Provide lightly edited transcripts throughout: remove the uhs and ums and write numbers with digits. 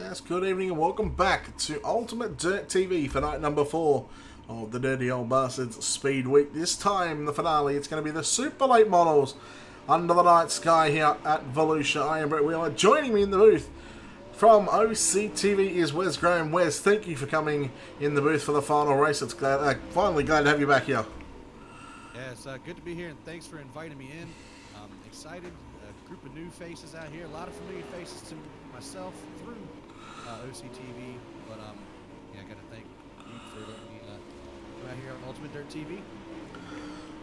Yes, good evening and welcome back to Ultimate Dirt TV for night number 4 of the Dirty Old Bastards Speed Week. This time, the finale, it's going to be the Super Late Models under the night sky here at Volusia. I am Brett Wheeler. Joining me in the booth from OCTV is Wes Graham. Wes, thank you for coming in the booth for the final race. It's finally glad to have you back here. Yeah, it's good to be here, and thanks for inviting me in. Excited, a group of new faces out here, a lot of familiar faces to myself through OCTV, but yeah, I got to thank you for letting me come out here on Ultimate Dirt TV.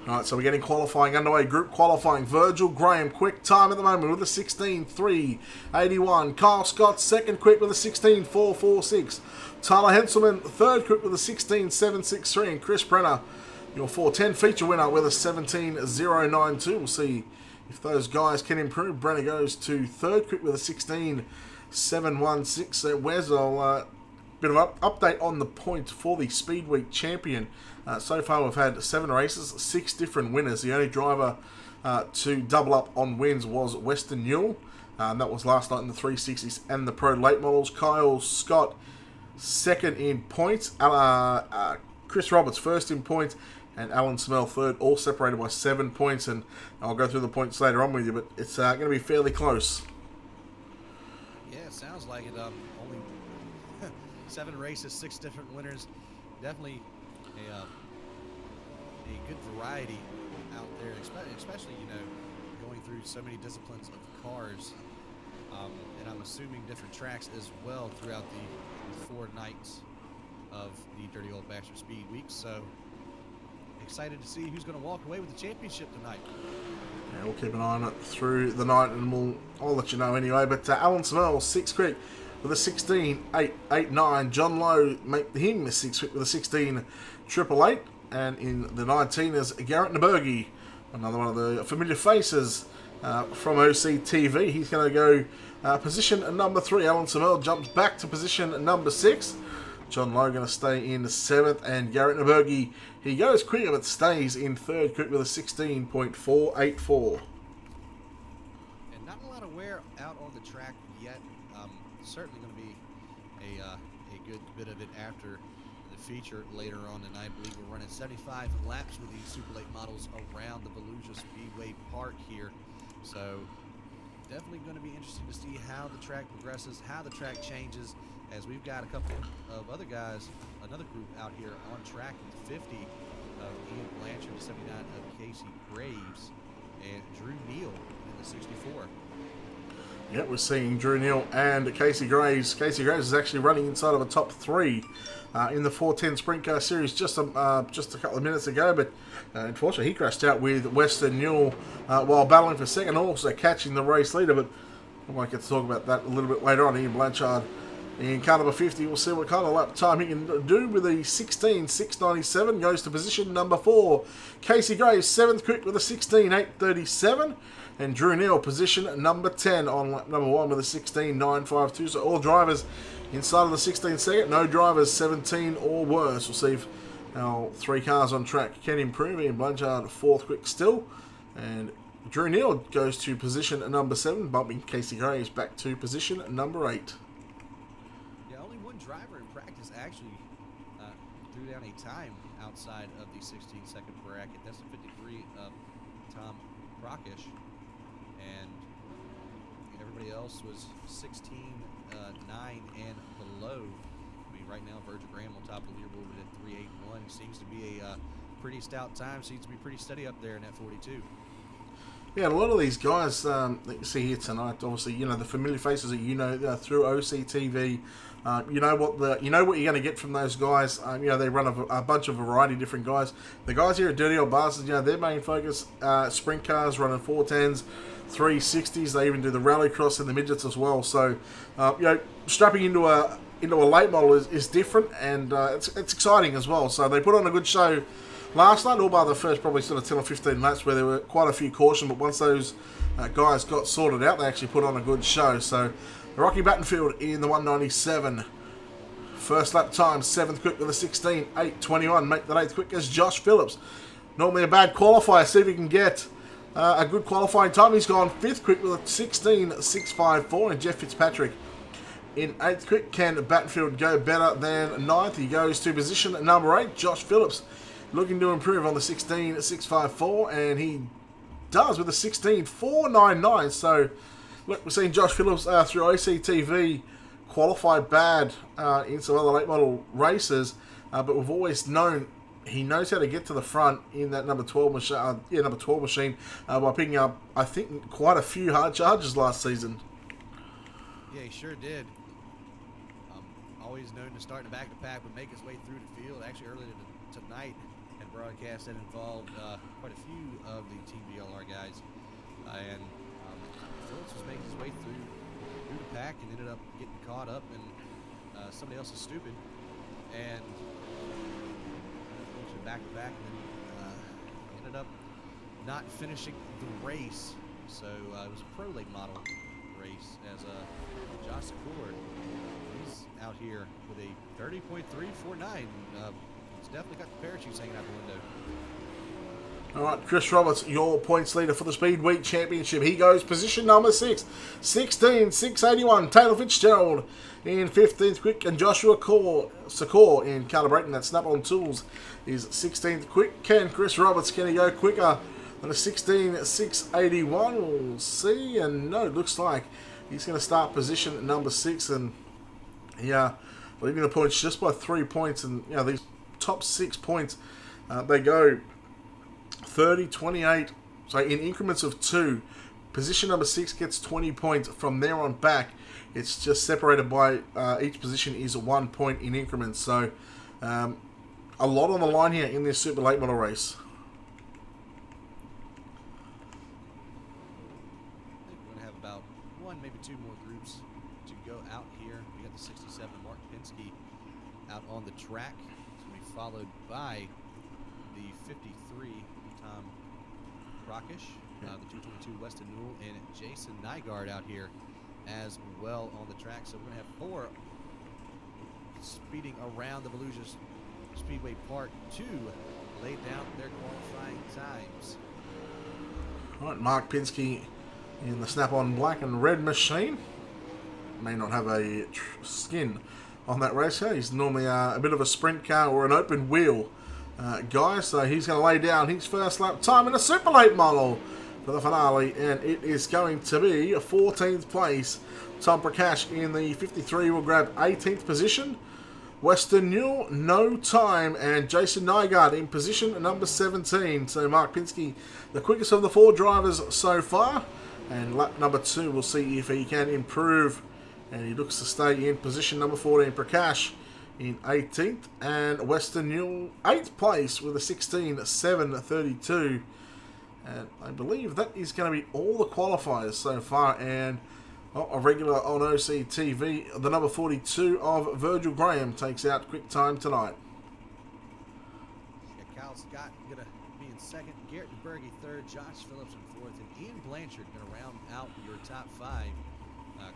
Alright, so we're getting qualifying underway. Group qualifying. Virgil Graham, quick time at the moment with a 16.381. Kyle Scott, second quick with a 16.446. Tyler Henselman, third quick with a 16.763. And Chris Brenner, your 410 feature winner with a 17.092. We'll see if those guys can improve. Brenner goes to third quick with a 16.716. So where's a bit of an update on the point for the Speedweek champion. So far we've had 7 races, 6 different winners. The only driver to double up on wins was Western Newell. And that was last night in the 360s and the Pro Late Models. Kyle Scott, second in points. Chris Roberts, first in points. And Alan Smell, third, all separated by 7 points. And I'll go through the points later on with you, but it's going to be fairly close. Yeah, it sounds like it. Only 7 races, 6 different winners. Definitely a good variety out there, especially, you know, going through so many disciplines of cars. And I'm assuming different tracks as well throughout the 4 nights of the Dirty Old Bastard Speed Week. So excited to see who's going to walk away with the championship tonight. Yeah, we'll keep an eye on it through the night, and I'll let you know anyway. But Alan Smell, 6th quick with a 16.889. John Lowe make him a 6th quick with a 16.888. And in the 19ers, Garrett Nabergi, another one of the familiar faces from OCTV. He's going to go position number 3. Alan Smell jumps back to position number 6. John Lowe going to stay in 7th, and Garrett Nabergi, he goes quicker but stays in 3rd quick with a 16.484. And not a lot of wear out on the track yet. Certainly going to be a good bit of it after the feature later on tonight. I believe we're running 75 laps with these Super Late Models around the Volusia Speedway Park here. So definitely going to be interesting to see how the track progresses, how the track changes, as we've got a couple of other guys, another group out here on track in the 50 of Ian Blanchard, the 79 of Casey Graves, and Drew Neal in the 64. Yeah, we're seeing Drew Neal and Casey Graves. Casey Graves is actually running inside of a top 3 in the 410 Sprint Car Series just a couple of minutes ago, but unfortunately he crashed out with Western Newell while battling for second, also catching the race leader, but I might get to talk about that a little bit later on. Ian Blanchard in car number 50, we'll see what kind of lap time he can do with a 16.697. Goes to position number 4. Casey Graves, 7th quick with a 16.837. And Drew Neal, position number 10 on lap number 1 with a 16.952. So all drivers inside of the 16 second. No drivers 17 or worse. We'll see if our 3 cars on track can improve. Ian Blanchard, 4th quick still. And Drew Neal goes to position number 7, bumping Casey Graves back to position number 8. Driver in practice actually threw down a time outside of the 16-second bracket. That's the 53 of Tom Procish, and everybody else was 16.9 and below. I mean, right now Virgil Graham on top of the leaderboard at 3.81 seems to be a pretty stout time. Seems to be pretty steady up there in that 42. Yeah, a lot of these guys that you see here tonight, obviously, you know, the familiar faces that you know through OCTV. You know what you're going to get from those guys. You know, they run a bunch of variety of different guys. The guys here at Dirty Old Bastards, you know, their main focus sprint cars, running 410s, 360s. They even do the rallycross and the midgets as well. So, you know, strapping into a late model is different, and it's exciting as well. So they put on a good show last night, all by the first probably sort of 10 or 15 laps where there were quite a few caution, but once those guys got sorted out, they actually put on a good show. So Rocky Battenfield in the 197. First lap time, 7th quick with a 16.821. Make that 8th quick as Josh Phillips. Normally a bad qualifier. See if he can get a good qualifying time. He's gone 5th quick with a 16.654. And Jeff Fitzpatrick In 8th quick, can Battenfield go better than 9th? He goes to position number 8. Josh Phillips looking to improve on the 16.654, and he does with a 16.499. So, look, we're seeing Josh Phillips through OCTV qualify bad in some other late model races, but we've always known he knows how to get to the front in that number 12 machine. Number 12 machine by picking up, I think, quite a few hard charges last season. Yeah, he sure did. Always known to start in the back of the pack, but make his way through the field. Actually, earlier tonight, had broadcast that involved quite a few of the Team VLR guys, and Phillips was making his way through the pack and ended up getting caught up in somebody else's stupid, and back to back, and then ended up not finishing the race. So it was a pro late model race as Josh Secord, he's out here with a 30.349. He's definitely got the parachutes hanging out the window. All right, Chris Roberts, your points leader for the Speedweek Championship. He goes position number 6, 16.681. Taylor Fitzgerald in 15th quick, and Joshua Secor in calibrating that snap-on tools is 16th quick. Can Chris Roberts, can he go quicker than a 16.681? We'll see, and no, it looks like he's going to start position number 6, and yeah, leading the points just by 3 points, and you know, these top 6 points, they go 30, 28, so in increments of 2. Position number 6 gets 20 points. From there on back, it's just separated by each position is 1 point in increments. So a lot on the line here in this super late model race. I think we're going to have about 1, maybe 2 more groups to go out here. We got the 67 Mark Pinsky out on the track. It's going to be followed by the 53 Tom Rockish, the 222 Weston Newell, and Jason Nygaard out here as well on the track. So we're going to have 4 speeding around the Volusia Speedway Park to lay down their qualifying times. All right, Mark Pinsky in the snap-on black and red machine. May not have a skin on that race car. He's normally a bit of a sprint car or an open wheel guy, so he's going to lay down his first lap time in a super late model for the finale, and it is going to be a 14th place. Tom Prakash in the 53 will grab 18th position. Weston Newell, no time, and Jason Nygaard in position number 17. So Mark Pinsky, the quickest of the 4 drivers so far, and lap number 2, we'll see if he can improve, and he looks to stay in position number 14. Prakash in 18th, and Weston Newell 8th place with a 16.732, and I believe that is going to be all the qualifiers so far. And a regular on OCTV, the number 42 of Virgil Graham takes out quick time tonight. Yeah, Kyle Scott going to be in 2nd, Garrett DeBerge 3rd, Josh Phillips in 4th, and Ian Blanchard going to round out your top 5.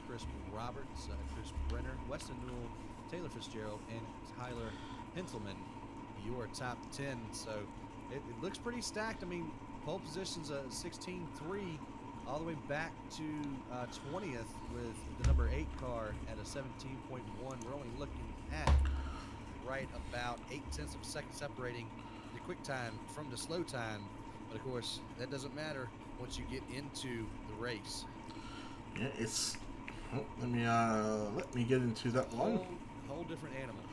Chris Roberts, Chris Brenner, Weston Newell, Taylor Fitzgerald, and Tyler Henselman, your top 10. So it looks pretty stacked. I mean, pole position's a 16.3 all the way back to 20th with the number 8 car at a 17.1. We're only looking at right about 0.8 of a second separating the quick time from the slow time. But of course, that doesn't matter once you get into the race. Yeah, it's. Oh, let me get into that one. Whole different animal.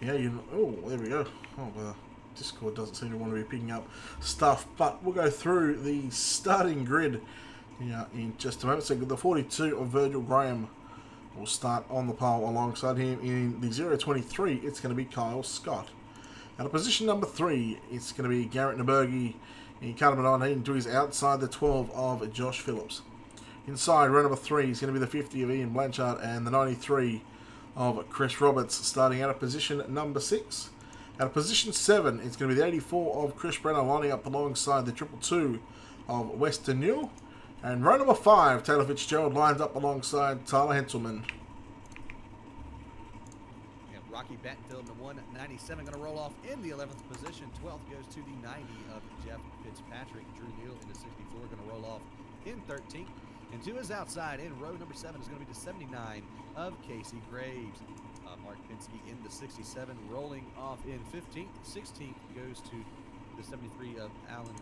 Yeah, you know, oh, there we go. Oh, Discord doesn't seem to want to be picking up stuff, but we'll go through the starting grid in just a moment. So the 42 of Virgil Graham will start on the pole alongside him. In the 023, it's going to be Kyle Scott. At position number 3, it's going to be Garrett DeBerge in car number 19, to his outside the 12 of Josh Phillips. Inside row number 3 is going to be the 50 of Ian Blanchard and the 93 of Chris Roberts, starting out at position number 6. At position 7, it's going to be the 84 of Chris Brenner, lining up alongside the 222 of Weston Newell. And row number 5, Taylor Fitzgerald lines up alongside Tyler Henselman. And Rocky Battenfield in the 197 going to roll off in the 11th position. 12th goes to the 90 of Jeff Fitzpatrick. Drew Neal in the 64 going to roll off in 13th. And to his outside in row number 7 is going to be the 79 of Casey Graves. Mark Pinsky in the 67, rolling off in 15th. 16th goes to the 73 of Alan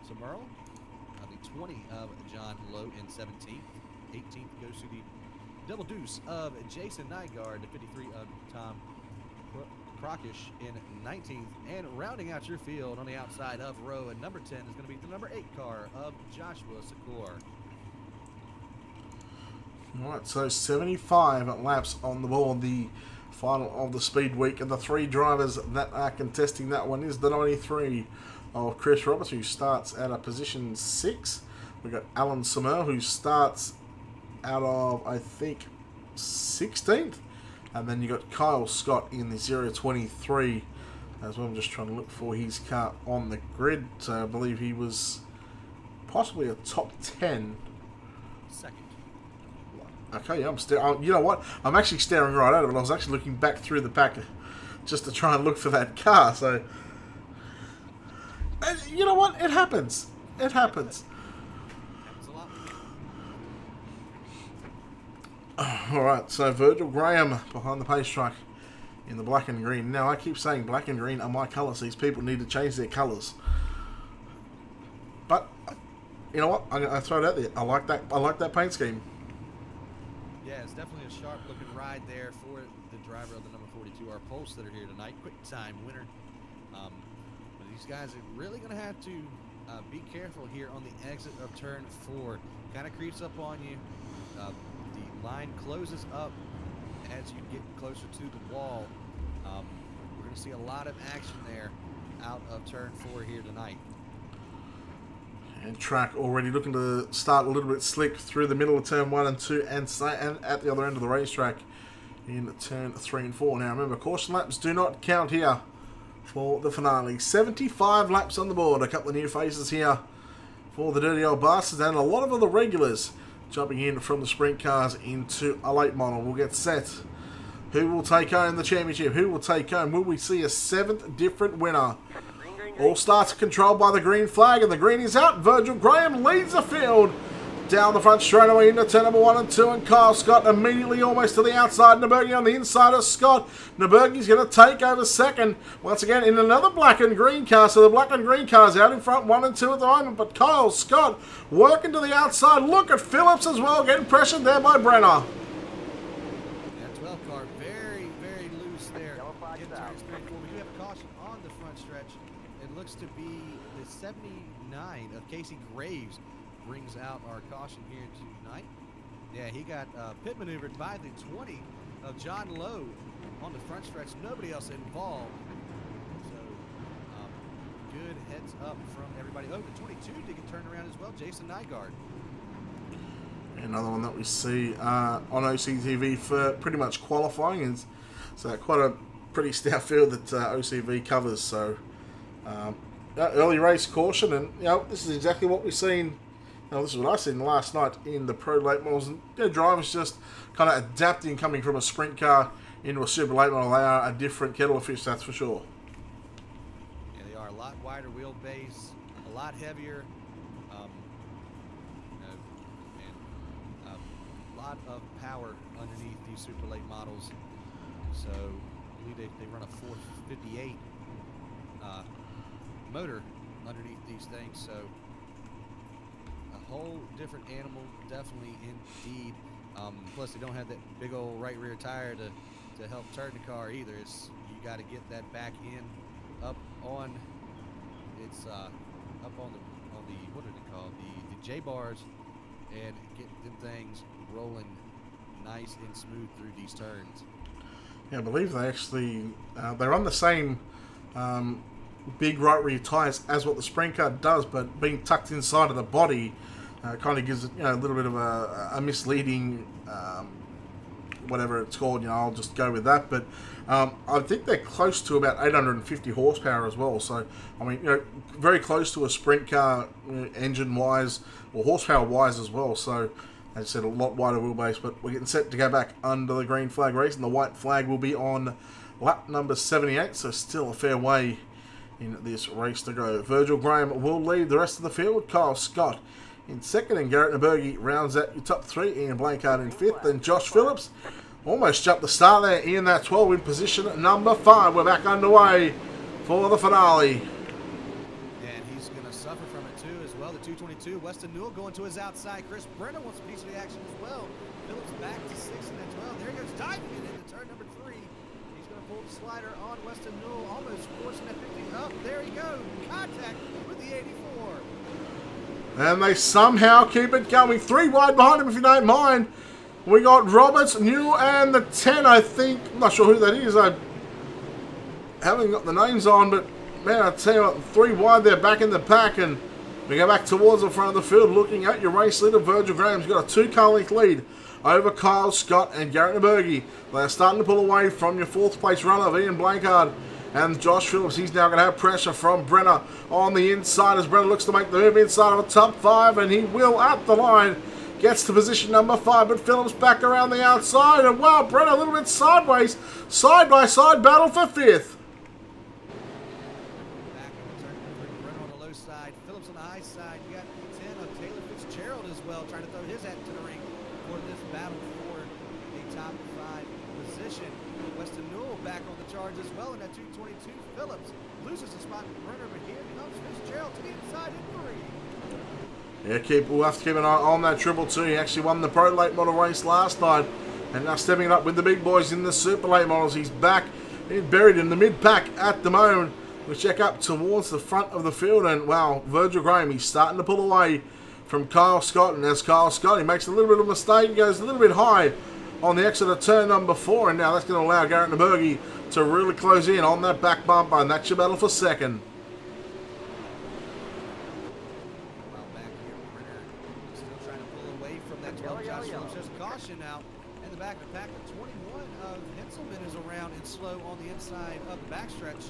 Zamurl. The 20 of John Lowe in 17th. 18th goes to the double deuce of Jason Nygaard. The 53 of Tom Krokish in 19th. And rounding out your field on the outside of row and number 10 is going to be the number 8 car of Joshua Secor. All right, so 75 laps on the board, the final of the speed week, and the 3 drivers that are contesting that one is the 93 of Chris Roberts, who starts at a position 6. We've got Alan Summer, who starts out of, I think, 16th, and then you got Kyle Scott in the 023 as well. I'm just trying to look for his car on the grid, so I believe he was possibly a top 10. Second. Okay, yeah, you know what? I'm actually staring right at it, but I was actually looking back through the pack just to try and look for that car. So, you know what? It happens. It happens. All right, so Virgil Graham behind the pace truck in the black and green. Now, I keep saying black and green are my colours. These people need to change their colours. But, you know what? I'm going to throw it out there. I like that paint scheme. Yeah, it's definitely a sharp-looking ride there for the driver of the number 42, our pole sitter here tonight. Quick time winner. But these guys are really going to have to be careful here on the exit of turn 4. Kind of creeps up on you. The line closes up as you get closer to the wall. We're going to see a lot of action there out of turn 4 here tonight. And track already looking to start a little bit slick through the middle of turn 1 and 2 and at the other end of the racetrack in turn 3 and 4. Now remember, caution laps do not count here for the finale. 75 laps on the board. A couple of new faces here for the Dirty Old Bastards, and a lot of other regulars jumping in from the sprint cars into a late model. We'll get set. Who will take home the championship? Who will take home? Will we see a 7th different winner? All starts controlled by the green flag, and the green is out. Virgil Graham leads the field down the front straight away into turn number 1 and 2, and Kyle Scott immediately almost to the outside. Nabergi on the inside of Scott. Nabergi's going to take over second once again in another black and green car. So the black and green car's out in front 1 and 2 at the moment, but Kyle Scott working to the outside. Look at Phillips as well, getting pressured there by Brenner. That 12 car very, very loose there. We do have a caution on the front stretch. It looks to be the 79 of Casey Graves brings out our caution here tonight. Yeah, he got pit maneuvered by the 20 of John Lowe on the front stretch. Nobody else involved. So, good heads up from everybody. Oh, the 22 did get turned around as well. Jason Nygaard. Another one that we see on OCTV for pretty much qualifying. Is quite a pretty stout field that OCV covers. So, early race caution, and you know, this is exactly what we've seen. This is what I seen last night in the pro late models. And drivers just kind of adapting, coming from a sprint car into a super late model. They are a different kettle of fish, that's for sure. Yeah, they are a lot wider wheelbase, a lot heavier, and a lot of power underneath these super late models. So I believe they run a 458 motor underneath these things. So a whole different animal, definitely indeed. Plus, they don't have that big old right rear tire to help turn the car either. It's you got to get that back end up on up on the what are they called, the J bars, and get them things rolling nice and smooth through these turns. Yeah, I believe they actually they run the same big right rear tires as what the sprint car does, but being tucked inside of the body kind of gives it, a little bit of a misleading whatever it's called. I'll just go with that. But I think they're close to about 850 horsepower as well. So I mean, very close to a sprint car engine wise or horsepower wise as well. So as I said, a lot wider wheelbase. But we're getting set to go back under the green flag race, and the white flag will be on lap number 78. So still a fair way in this race to go. Virgil Graham will lead the rest of the field. Kyle Scott in second, and Garrett Nabergi rounds out your top three. Ian Blankard in fifth, and Josh Phillips almost jumped the start there in that 12 in position at number 5. We're back underway for the finale. And he's going to suffer from it too as well. The 222, Weston Newell going to his outside. Chris Brenner wants a piece of the action as well. Phillips back to 6 and then 12. There he goes, diving it into turn number 3. He's going to pull the slider on Weston Newell, almost forcing that 50 up. There he goes, contact with the 84. And they somehow keep it going. 3 wide behind him, if you don't mind. We got Roberts, Newell, and the 10, I think. I'm not sure who that is. I haven't got the names on, but man, I tell you what, 3 wide there back in the pack, and we go back towards the front of the field, looking at your race leader, Virgil Graham's got a 2-car length lead over Kyle Scott and Garrett Nabergi. They're starting to pull away from your 4th place runner, Ian Blankard. And Josh Phillips, he's now going to have pressure from Brenner on the inside as Brenner looks to make the move inside of a top 5, and he will at the line. Gets to position number 5, but Phillips back around the outside, and wow, Brenner a little bit sideways. Side-by-side battle for 5th. Back on the turn, Brenner on the low side, Phillips on the high side. You got the 10 of Taylor Fitzgerald as well, trying to throw his hat to the ring for this battle for a top 5 position. Weston Newell back on the charge as well in that 222. Phillips loses a spot to Brenner, but here comes Fitzgerald to the inside in 3. Yeah, we'll have to keep an eye on that triple 2. He actually won the Pro Late Model race last night, and now stepping it up with the big boys in the Super Late Models. He's back, he's buried in the mid-pack at the moment. We check up towards the front of the field, and wow, Virgil Graham, he's starting to pull away from Kyle Scott, and as Kyle Scott, he makes a little bit of a mistake. He goes a little bit high on the exit of turn number 4, and now that's going to allow Garrett Nabergi to really close in on that back bumper, and that's your battle for 2nd. Caution out in the back of the pack. The 21 of Henselman is around and slow on the inside of the backstretch.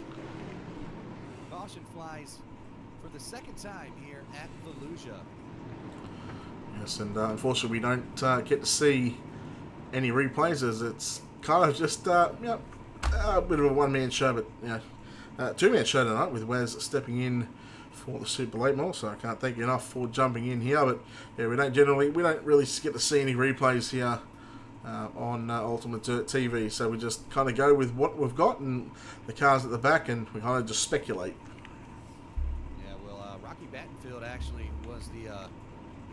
Caution flies for the 2nd time here at Volusia. Yes, and unfortunately we don't get to see any replays, as it's kind of just a bit of a one-man show, but two-man show tonight with Wes stepping in for the Super Late Model, so I can't thank you enough for jumping in here. But yeah, we don't really get to see any replays here on Ultimate Dirt TV, so we just kind of go with what we've got and the cars at the back, and we kind of just speculate. Yeah, well, Rocky Battenfield actually was the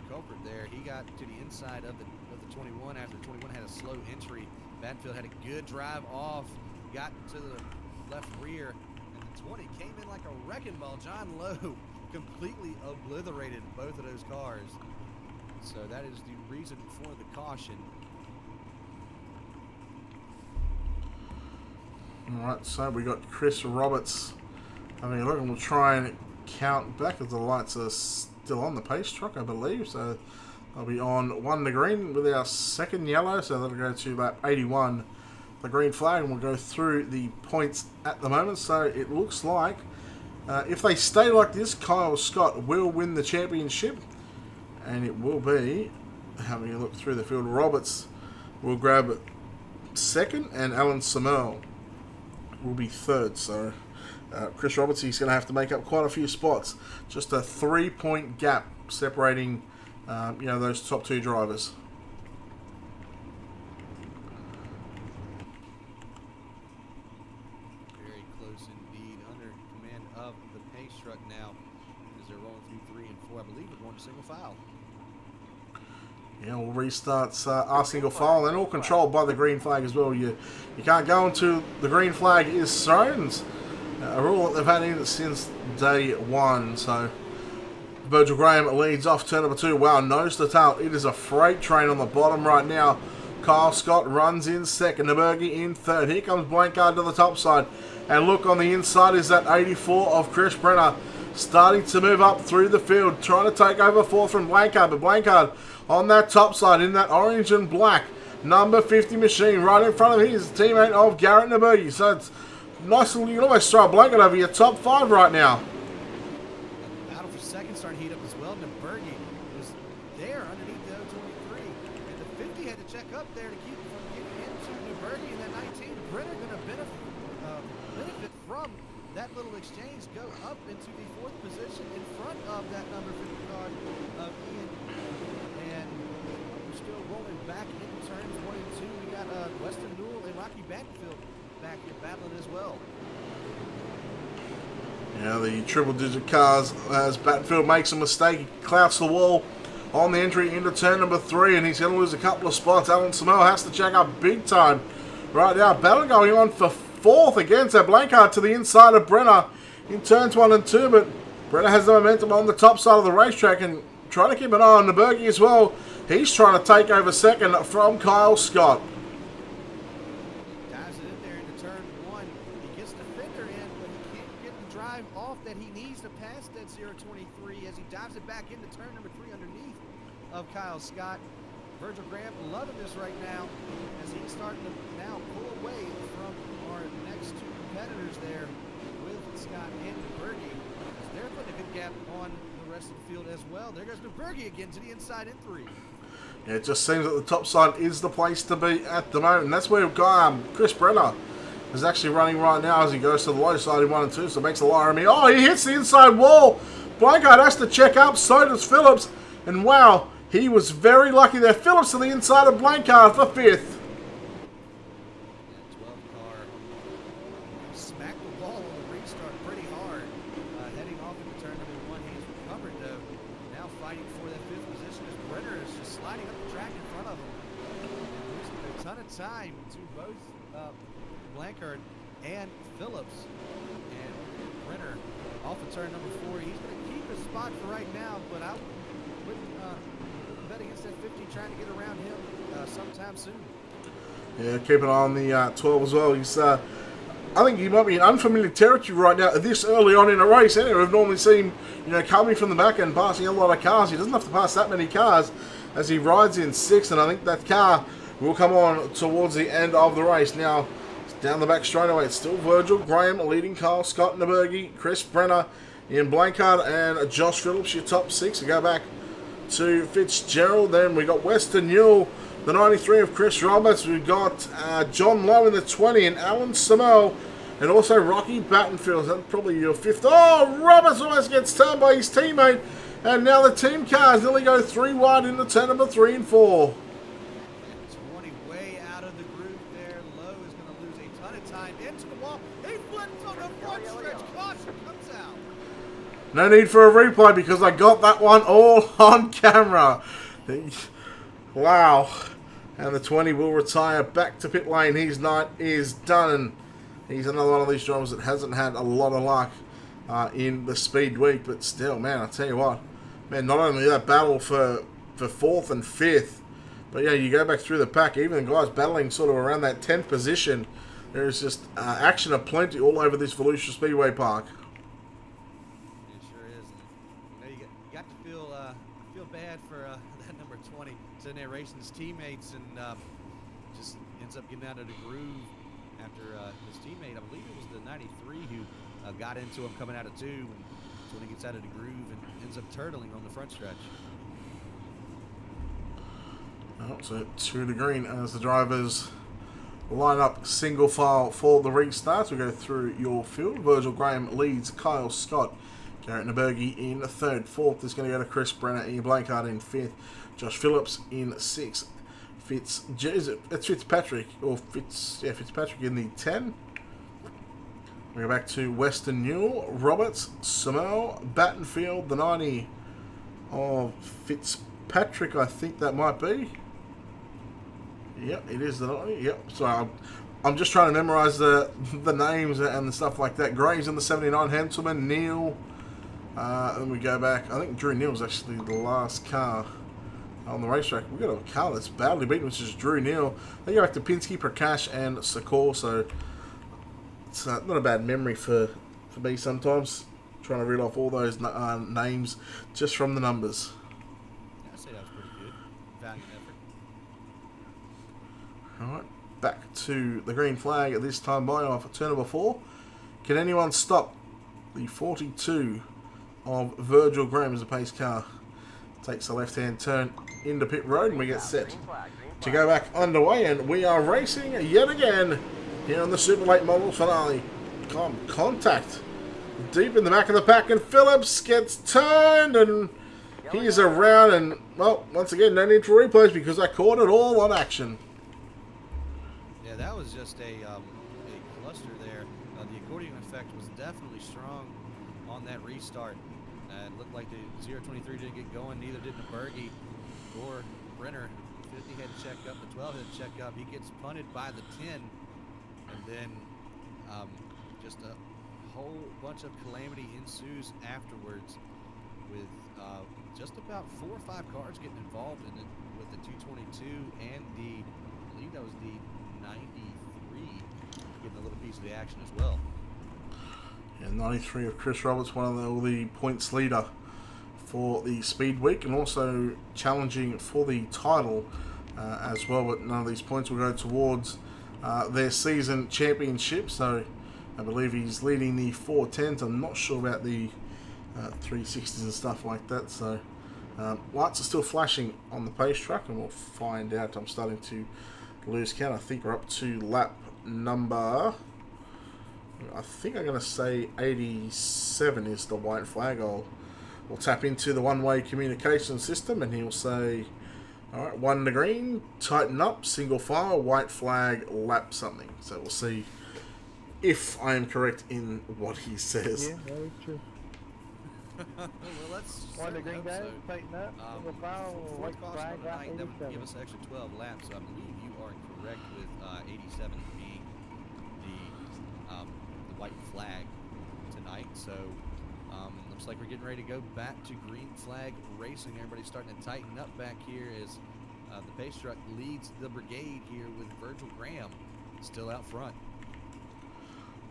culprit there. He got to the inside of the 21 after the 21 had a slow entry. Battenfield had a good drive off, got to the left rear, 20 came in like a wrecking ball. John Lowe completely obliterated both of those cars. So that is the reason for the caution. Alright, so we got Chris Roberts having a look, and we'll try and count back as the lights are still on the pace truck, I believe. So they'll be on 1 to green with our 2nd yellow, so that'll go to about 81. The green flag, and we'll go through the points at the moment. So it looks like if they stay like this, Kyle Scott will win the championship, and it will be, having a look through the field, Roberts will grab 2nd, and Alan Samel will be 3rd. So Chris Roberts, he's going to have to make up quite a few spots. Just a 3-point gap separating those top 2 drivers. Single file. Yeah, we'll restart our single file, and all controlled by the green flag as well. You can't go until the green flag is thrown. A rule that they've had in since day 1. So Virgil Graham leads off turn number 2. Wow, nose to tail. It is a freight train on the bottom right now. Kyle Scott runs in 2nd, Nabergi in 3rd. Here comes Blankard to the top side. And look, on the inside is that 84 of Chris Brenner, starting to move up through the field, trying to take over 4th from Blankard. But Blankard on that top side in that orange and black number 50 machine right in front of his teammate of Garrett Nabergi. So it's nice, you can almost throw a blanket over your top 5 right now. Battle for 2nd starting to heat up as well. Nabergi was there underneath the 023, and the 50 had to check up there to keep from getting into Nabergi in that 19. Brenner going to benefit from that little will exchange, go up into the 4th position in front of that number 50 car of Ian. And we're still rolling back into turns 1 and 2. We got Weston Newell and Rocky Battenfield back here battling as well. Yeah, the triple-digit cars, as Battenfield makes a mistake, he clouts the wall on the entry into turn number 3, and he's going to lose a couple of spots. Alan Samel has to check up big time right now. Battle going on for 4th against Blankard to the inside of Brenner in turns 1 and 2, but Brenner has the momentum on the top side of the racetrack and trying to keep an eye on the Bergie as well. He's trying to take over second from Kyle Scott. Dives it in there into turn 1. He gets the fender in, but he can't get the drive off that he needs to pass that 023 as he dives it back into turn number 3 underneath of Kyle Scott. Virgil Graham loving this right now as he's starting to now pull away from our next 2 competitors there with Scott and Bergie. They're putting a good gap on the rest of the field as well. There goes Bergie again to the inside in 3. Yeah, it just seems that the top side is the place to be at the moment. And that's where Chris Brenner is actually running right now as he goes to the low side in 1 and 2. So it makes a liar of me. Oh, he hits the inside wall. Blankard has to check up. So does Phillips. And wow, he was very lucky there. Phillips to the inside of Blankard for 5th. Time to both Blankard and Phillips, and Brenner off of turn number 4. He's going to keep his spot for right now, but I wouldn't bet against that 50 trying to get around him sometime soon. Yeah, keep an eye on the 12 as well. He's I think he might be in unfamiliar territory right now this early on in a race. Anyway, we've normally seen him, coming from the back and passing a lot of cars. He doesn't have to pass that many cars as he rides in 6th, and I think that car will come on towards the end of the race. Now, down the back straightaway, it's still Virgil Graham leading Kyle Scott in the Bergie, Chris Brenner in Blankard, and Josh Phillips, your top 6. We go back to Fitzgerald. Then we got Weston Newell, the 93 of Chris Roberts. We've got John Lowe in the 20 and Alan Samel, and also Rocky Battenfield. That's probably your 5th. Oh, Roberts almost gets turned by his teammate, and now the team cars nearly go 3 wide into turn number 3 and 4. No need for a replay because I got that one all on camera. Wow. And the 20 will retire back to pit lane. His night is done. And he's another one of these drivers that hasn't had a lot of luck in the speed week. But still, man, I tell you what. Man, not only that battle for 4th and 5th, but yeah, you go back through the pack. Even the guys battling sort of around that 10th position. There is just action aplenty all over this Volusia Speedway Park. Bad for that number 20 sitting there racing his teammates and just ends up getting out of the groove after his teammate, I believe it was the 93 who got into him coming out of 2, and so when he gets out of the groove and ends up turtling on the front stretch. Oh, so to the green as the drivers line up single file for the restart. We go through your field. Virgil Graham leads Kyle Scott. Garrett Nabergi in 3rd. 4th is going to go to Chris Brenner. Ian Blankard in 5th. Josh Phillips in 6th. It's Fitzpatrick, or Fitzpatrick in the 10. We go back to Weston Newell, Roberts, Samel, Battenfield, the 90 of Fitzpatrick, I think that might be. Yep, it is the 90. Yep, so I'm just trying to memorize the names and the stuff like that. Graves in the 79, Henselman, Neal. And we go back. I think Drew Neal's actually the last car on the racetrack. We've got a car that's badly beaten, which is Drew Neal. They go back to Pinsky, Prakash, and Sakor. So it's not a bad memory for me sometimes. Trying to read off all those names just from the numbers. Yeah, I'd say that was pretty good. Valiant effort. Alright, back to the green flag at this time by off turn number 4. Can anyone stop the 42 of Virgil Graham as a pace car? Takes the left-hand turn into pit road, and we get set to go back underway, and we are racing yet again here on the Super Late Models finale. Contact deep in the back of the pack, and Phillips gets turned, and he's around, and, well, once again, no need for replays because I caught it all on action. Yeah, that was just a cluster there. The accordion effect was definitely strong on that restart. It looked like the 023 didn't get going, neither did Nabergi or Brenner. 50 had to check up, the 12 had to check up. He gets punted by the 10, and then just a whole bunch of calamity ensues afterwards with just about 4 or 5 cars getting involved in it with the 222 and I believe that was the 93 getting a little piece of the action as well. Yeah, 93 of Chris Roberts, one of the points leader for the Speedweek, and also challenging for the title as well, but none of these points will go towards their season championship, so I believe he's leading the 410s. I'm not sure about the 360s and stuff like that, so lights are still flashing on the pace track, and we'll find out. I'm starting to lose count. I think we're up to lap number, I think I'm going to say 87 is the white flag. We'll tap into the one-way communication system, and he'll say, all right, 1 to green, tighten up, single file, white flag, lap something. So we'll see if I am correct in what he says. Yeah, very true. Well, let's 1 to green, guys, so. tighten up, single file, white flag, lap That would 87. give us an extra 12 laps, so I believe you are correct with 87 being the white flag tonight. So looks like we're getting ready to go back to green flag racing. Everybody's starting to tighten up back here as the pace truck leads the brigade here with Virgil Graham still out front.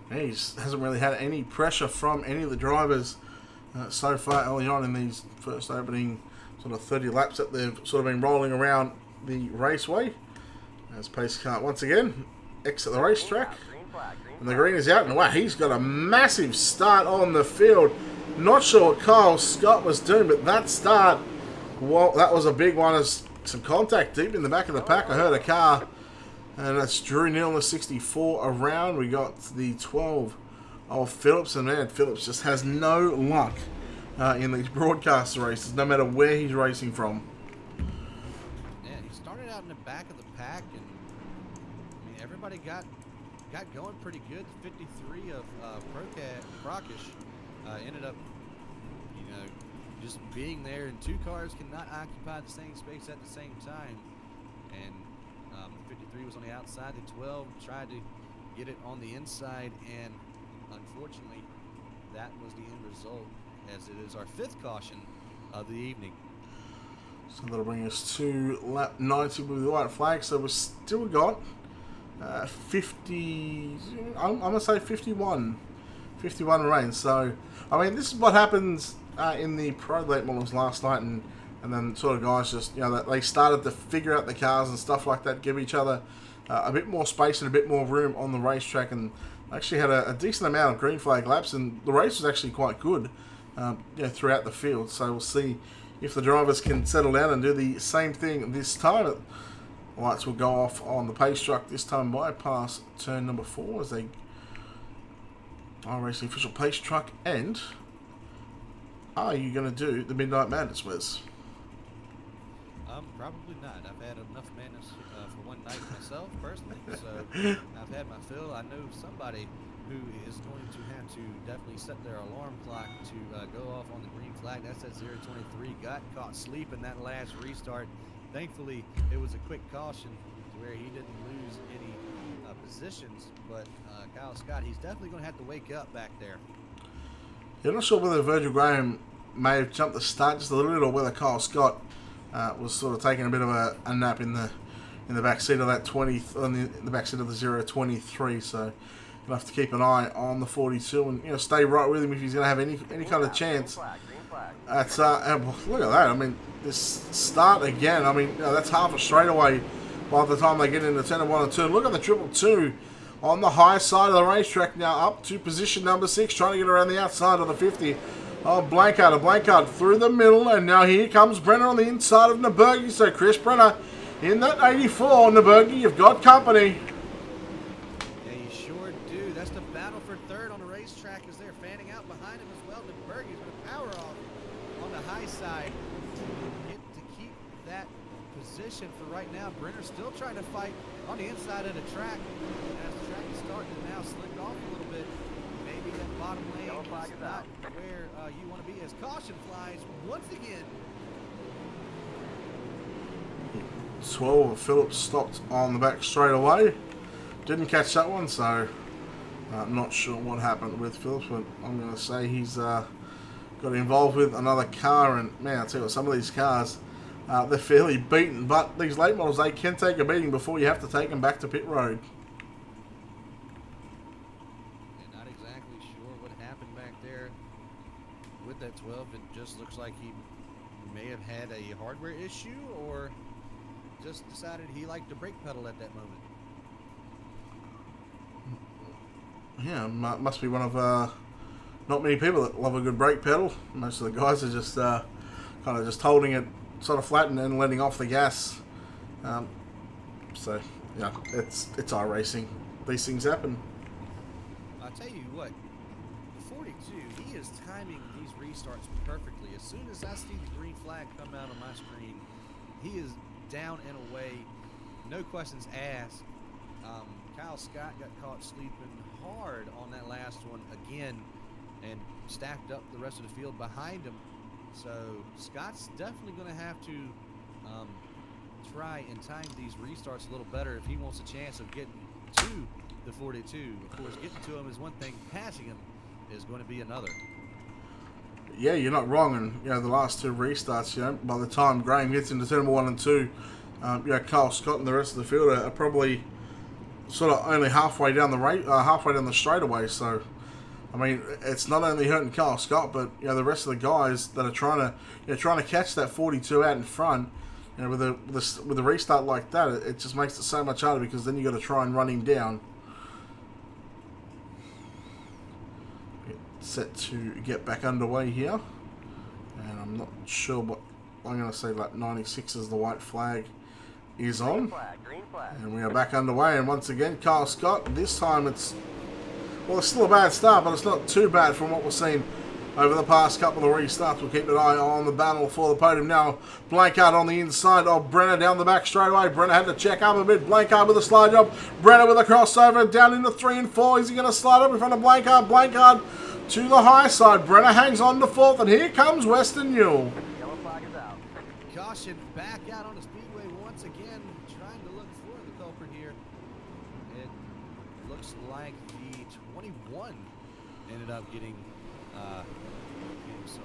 He hasn't really had any pressure from any of the drivers so far early on in these first opening sort of 30 laps that they've sort of been rolling around the raceway. As pace car once again exit the racetrack, and the green is out, and wow, he's got a massive start on the field. Not sure what Kyle Scott was doing, but that start, well, that was a big one. As some contact deep in the back of the pack, I heard a car, and that's Drew Neal in the 64 around. We got the 12 of Phillips, and man, Phillips just has no luck in these broadcast races, no matter where he's racing from. Yeah, he started out in the back of the pack, and I mean, everybody got going pretty good. 53 of Procish ended up, you know, just being there, and 2 cars cannot occupy the same space at the same time. And 53 was on the outside. The 12 tried to get it on the inside, and unfortunately, that was the end result, as it is our 5th caution of the evening. So that'll bring us to lap 90 with the white flag. So we've still got 50, I'm going to say 51 remains. So, I mean, this is what happens in the Pro Late models last night, and then sort of guys just, you know, they started to figure out the cars and stuff like that, give each other a bit more space and a bit more room on the racetrack, and actually had a decent amount of green flag laps, and the race was actually quite good you know, throughout the field. So we'll see if the drivers can settle down and do the same thing this time. Lights will go off on the pace truck this time, bypass turn number 4 as they are racing official pace truck. And are you going to do the Midnight Madness, Wes? Probably not. I've had enough madness for one night myself, personally, so I've had my fill. I know somebody who is going to have to definitely set their alarm clock to go off on the green flag. That's that 023. Got caught sleeping that last restart. Thankfully, it was a quick caution to where he didn't lose any positions, but Kyle Scott, he's definitely going to have to wake up back there. You're not sure whether Virgil Graham may have jumped the start just a little bit, or whether Kyle Scott was sort of taking a bit of a nap in the back seat of that 20, on the back seat of the 023. So you'll have to keep an eye on the 42 and, you know, stay right with him if he's going to have any kind of chance. That's look at that. I mean, this start again. I mean, you know, that's half a straightaway by the time they get into turn 1 and 2. Look at the 222 on the high side of the racetrack now, up to position number 6, trying to get around the outside of the 50. Oh, Blankard through the middle, and now here comes Brenner on the inside of Nabergi. So Chris Brenner in that 84. Nabergi, you've got company. Yeah, you sure do. That's the battle for third on the racetrack as they're fanning out behind him as well. And Bergey's going to power off on the high side to keep that position for right now. Brenner's still trying to fight on the inside of the track. As the track is starting to now slick off a little bit, maybe that bottom lane is not where you want to be as caution flies once again. 12, Phillips stopped on the back straight away. Didn't catch that one, so not sure what happened with Phillips, but I'm going to say he's got involved with another car. And man, I'll tell you what, some of these cars, they're fairly beaten, but these late models, they can take a beating before you have to take them back to pit road. Yeah, not exactly sure what happened back there with that 12. It just looks like he may have had a hardware issue or just decided he liked the brake pedal at that moment. Yeah, must be one of not many people that love a good brake pedal. Most of the guys are just kind of just holding it sort of flat and then letting off the gas. So yeah, it's iRacing. These things happen. I'll tell you what, the 42, he is timing these restarts perfectly. As soon as I see the green flag come out on my screen, he is down and away, no questions asked. Kyle Scott got caught sleeping hard on that last one again and stacked up the rest of the field behind him. So Scott's definitely going to have to try and time these restarts a little better if he wants a chance of getting to the 42. Of course, getting to him is one thing, passing him is going to be another. Yeah, you're not wrong. And you know, the last two restarts, you know, by the time Graham gets into turn 1 and 2, you know, Kyle Scott and the rest of the field are probably sort of only halfway down the straightaway. So, I mean, it's not only hurting Kyle Scott, but you know, the rest of the guys that are trying to catch that 42 out in front. You know, with a restart like that, it just makes it so much harder because then you got to try and run him down. Set to get back underway here, and I'm not sure what I'm going to say. Like 96 is the white flag is on, Green flag. and we are back underway. And once again, Kyle Scott. This time it's still a bad start, but it's not too bad from what we've seen over the past couple of restarts. We'll keep an eye on the battle for the podium now. Blankard on the inside of Brenner down the back straight away. Brenner had to check up a bit. Blankard with a slide job. Brenner with a crossover down into 3 and 4. Is he going to slide up in front of Blankard? Blankard to the high side. Brenner hangs on to 4th, and here comes Weston Newell. Yellow flag is out. Caution back out on the speedway once again, trying to look for the culprit here. It looks like the 21 ended up getting some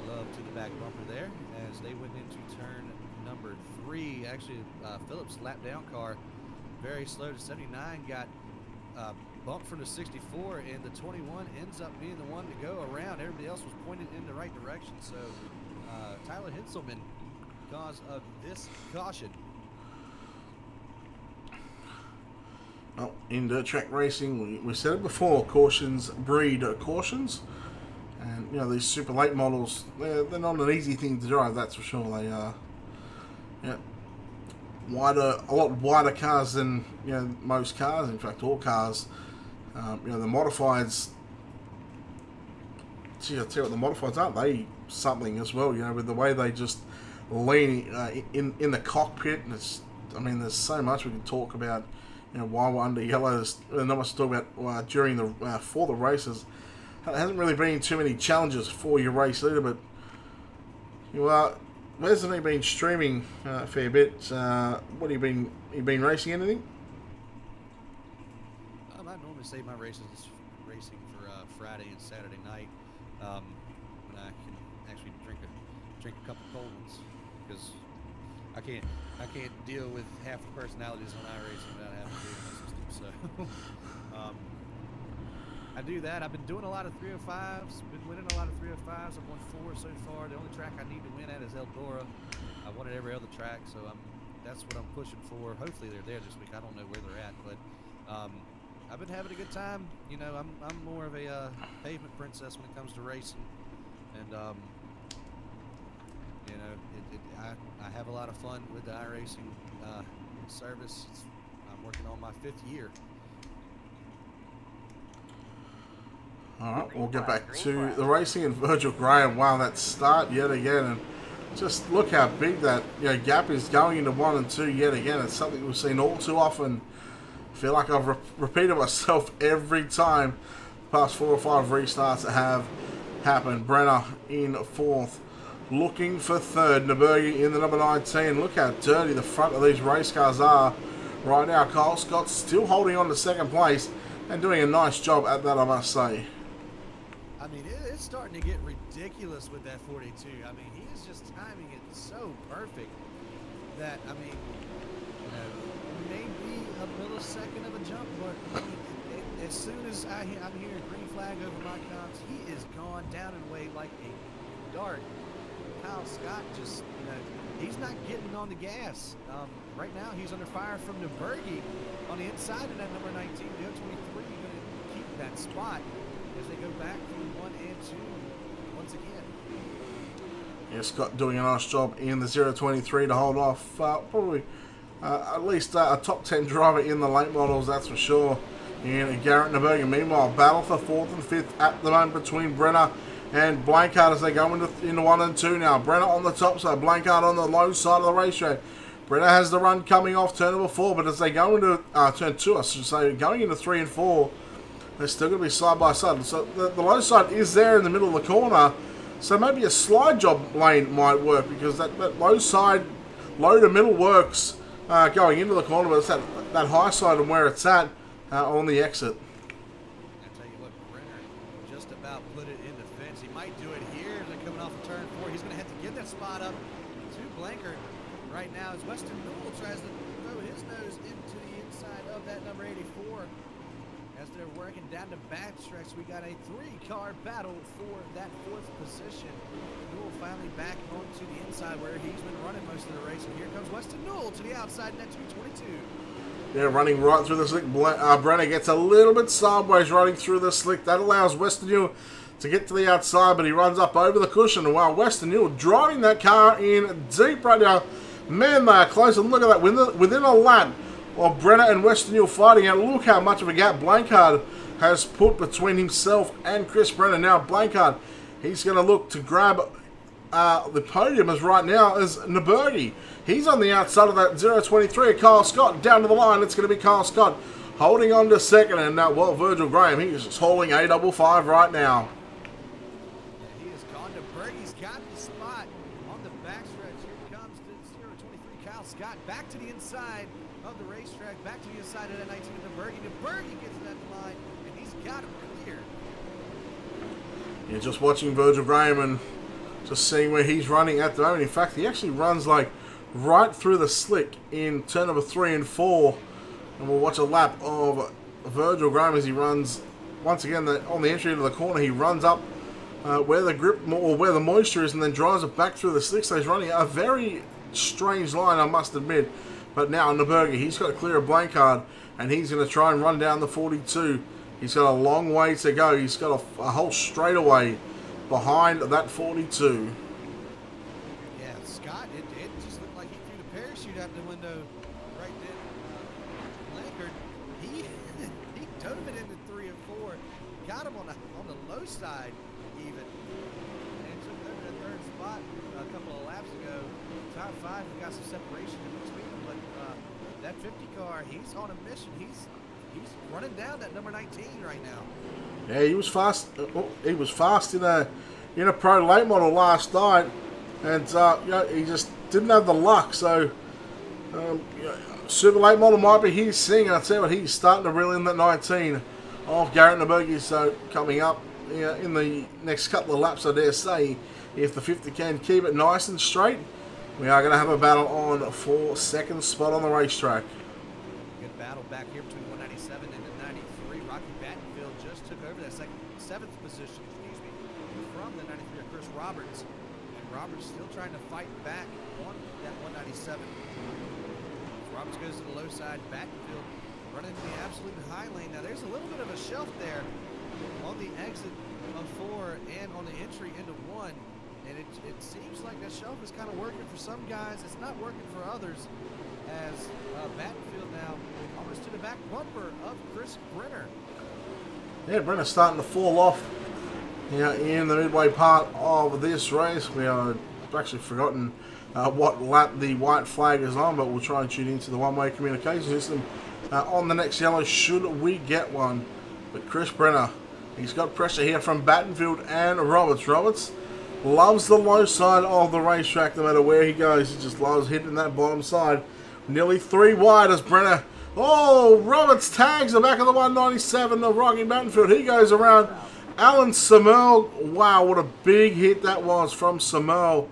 love to the back bumper there as they went into turn number 3. Actually, Phillips' lap down car very slow to 79, got bumped from the 64, and the 21 ends up being the one to go around. Everybody else was pointed in the right direction. So Tyler Hinselman, because of this caution. Well, in dirt track racing, we said it before, cautions breed cautions. And, you know, these super late models, they're not an easy thing to drive, that's for sure. They are, yeah, a lot wider cars than, you know, most cars, in fact, all cars. You know, the modifieds, gee, I'll tell you what, the modifieds, aren't they something as well, you know, with the way they just lean in the cockpit. And it's, I mean, there's so much we can talk about, you know, why we're under yellow. There's not much to talk about during the for the races. There hasn't really been too many challenges for your race either, but Wes has been streaming a fair bit. What have you been racing anything? I normally save my racing for Friday and Saturday night when I can actually drink a couple cold ones, because I can't deal with half the personalities on iRacing without having to do my system. So I do that. I've been doing a lot of 305s, been winning a lot of 305s. I've won 4 so far. The only track I need to win at is Eldora. I won at every other track, so that's what I'm pushing for. Hopefully they're there this week. I don't know where they're at, but I've been having a good time. You know, I'm more of a pavement princess when it comes to racing, and you know, I have a lot of fun with the iRacing service. I'm working on my 5th year. Alright, we'll get back to the racing and Virgil Graham. Wow, that start yet again. And just look how big that gap is going into 1 and 2 yet again. It's something we've seen all too often. I feel like I've repeated myself every time the past 4 or 5 restarts that have happened. Brenner in 4th. Looking for 3rd. Nürburgring in the number 19. Look how dirty the front of these race cars are right now. Kyle Scott's still holding on to 2nd place and doing a nice job at that, I must say. I mean, it's starting to get ridiculous with that 42. I mean, he is just timing it so perfect that, I mean, maybe a millisecond of a jump, but I mean, as soon as I'm hearing green flag over my comps, he is gone down and away like a dart. Kyle Scott just, he's not getting on the gas. Right now, he's under fire from Nürburgring on the inside of that number 19. The 023 going to keep that spot as they go back from 1 and 2 once again. Yeah, Scott doing a nice job in the 023 to hold off probably at least a top 10 driver in the late models, that's for sure. And Garrett Nürburgring, meanwhile, battle for 4th and 5th at the moment between Brenner and Blancard as they go into 1 and 2 now. Brenner on the top side, Blancard on the low side of the racetrack. Brenner has the run coming off turn number 4, but as they go into turn 2, I should say, going into 3 and 4, they're still going to be side by side. So the low side is there in the middle of the corner, so maybe a slide job lane might work because that low side, low to middle works going into the corner, but it's that high side and where it's at on the exit. I'll tell you what, Brenner just about put it in the fence. He might do it here. They're coming off of turn 4. He's going to have to give that spot up to Blanker right now as Weston Newell tries to throw his nose into the inside of that number 84. As they're working down the backstretch, we got a 3-car battle for that 4th position. Newell finally back onto the inside where he's been running most of the race. And here comes Weston Newell to the outside in that 222. Yeah, running right through the slick. Brenner gets a little bit sideways running through the slick. That allows Weston Newell to get to the outside, but he runs up over the cushion. And while Weston Newell driving that car in deep right now, man, they are close. And look at that, within a lap of Brenner and Weston Newell fighting out. Look how much of a gap Blancard has put between himself and Chris Brenner. Now Blancard, he's going to look to grab the podium as right now as Nürburgring. He's on the outside of that 023. Kyle Scott down to the line. It's going to be Kyle Scott holding on to 2nd. And well, Virgil Graham, he's just hauling A55 right now. Yeah, he has gone. Nürburgring's got the spot on the backstretch. Here comes the 023. Kyle Scott back to the inside of the racetrack. Back to the inside of that 19 of Nürburgring. Nürburgring gets to that line, and he's got him clear. Yeah, just watching Virgil Graham and just seeing where he's running at the moment. In fact, he actually runs like right through the slick in turn number 3 and 4. And we'll watch a lap of Virgil Graham as he runs once again on the entry into the corner. He runs up where the grip or where the moisture is and then drives it back through the slick. So he's running a very strange line, I must admit. But now Nürburgring, he's got to clear a Blancard and he's going to try and run down the 42. He's got a long way to go. He's got a whole straightaway behind that 42. Yeah, Scott, it just looked like he threw the parachute out the window right then. Blancard, he dove it into 3 and 4, got him on the low side even, and took over the 3rd spot a couple of laps ago. Top 5, we got some separation in between them, but that 50 car, he's on a mission. He's running down that number 19 right now. Yeah, he was fast. He was fast in a pro late model last night, and he just didn't have the luck. So super late model might be his thing. I tell you what, he's starting to reel in that 19 of Garrett Nürburgring. So coming up in the next couple of laps, I dare say, if the 50 can keep it nice and straight, we are going to have a battle on for 2nd spot on the racetrack. Good battle back here between 197 and the 93. Rocky Battenfield just took over that 7th position, from the 93 of Chris Roberts. And Roberts still trying to fight back on that 197. Roberts goes to the low side. Battenfield running to the absolute high lane. Now there's a little bit of a shelf there on the exit of 4 and on the entry into 1. And it seems like that shelf is kind of working for some guys. It's not working for others, as Battenfield now almost to the back bumper of Chris Brenner. Yeah, Brenner's starting to fall off in the midway part of this race. We are actually forgotten what lap the white flag is on, but we'll try and tune into the one-way communication system on the next yellow should we get one. But Chris Brenner, he's got pressure here from Battenfield and Roberts. Roberts loves the low side of the racetrack no matter where he goes. He just loves hitting that bottom side. Nearly 3 wide as Brenner. Oh, Roberts tags the back of the 197 of Rocky Battenfield. He goes around Alan Samel. Wow, what a big hit that was from Samel.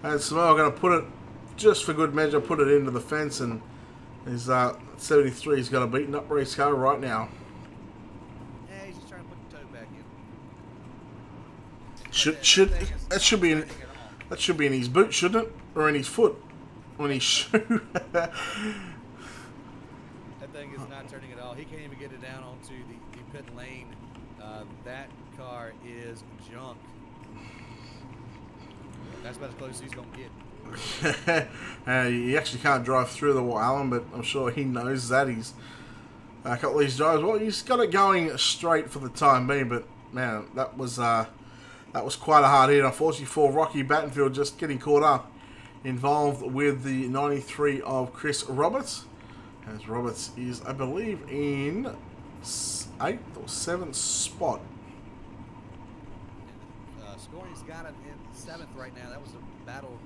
And Samel going to put it, just for good measure, put it into the fence. And his 73 has got a beaten up race car right now. Yeah, he's just trying to put the toe back in. That should be in his boot, shouldn't it? Or in his foot? Or in his shoe? That thing is not turning at all. He can't even get it down onto the pit lane. That car is junk. That's about as close as he's going to get. He actually can't drive through the wall, Alan, but I'm sure he knows that. He's a couple of these drives. Well, he's got it going straight for the time being, but man, that was quite a hard hit. Unfortunately for Rocky Battenfield, just getting caught up, involved with the 93 of Chris Roberts. As Roberts is, I believe, in 8th or 7th spot. Scoring's got him in 7th right now. That was a battle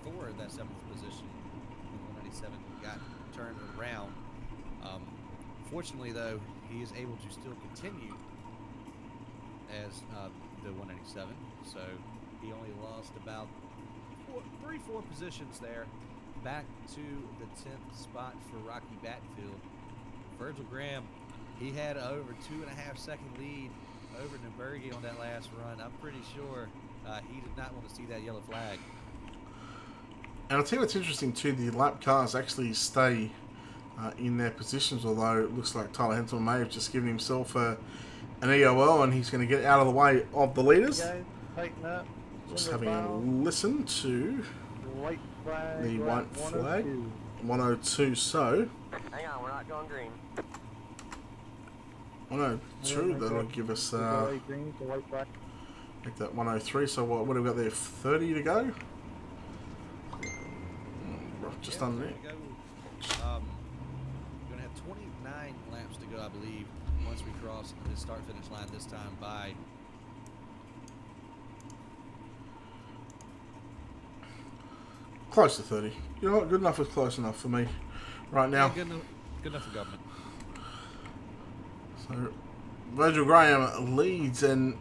for that 7th position. 197 got turned around. Fortunately, though, he is able to still continue as the 197. So he only lost about 3-4 positions there. Back to the 10th spot for Rocky Battenfield. Virgil Graham, he had over 2.5 second lead over Newbergy on that last run. I'm pretty sure he did not want to see that yellow flag. And I think what's interesting too, the lap cars actually stay in their positions, although it looks like Tyler Hensel may have just given himself an EOL and he's going to get out of the way of the leaders. Just having a listen to White flag, the white flag, 102. So hang on, we're not going green. 102, that'll give us make that 103. So what have we got there? 30 to go. Just under it. We're going to have 29 laps to go, I believe, once we cross the start-finish line this time by. Close to 30. You know what? Good enough is close enough for me right now. Yeah, good enough for government. So Virgil Graham leads, and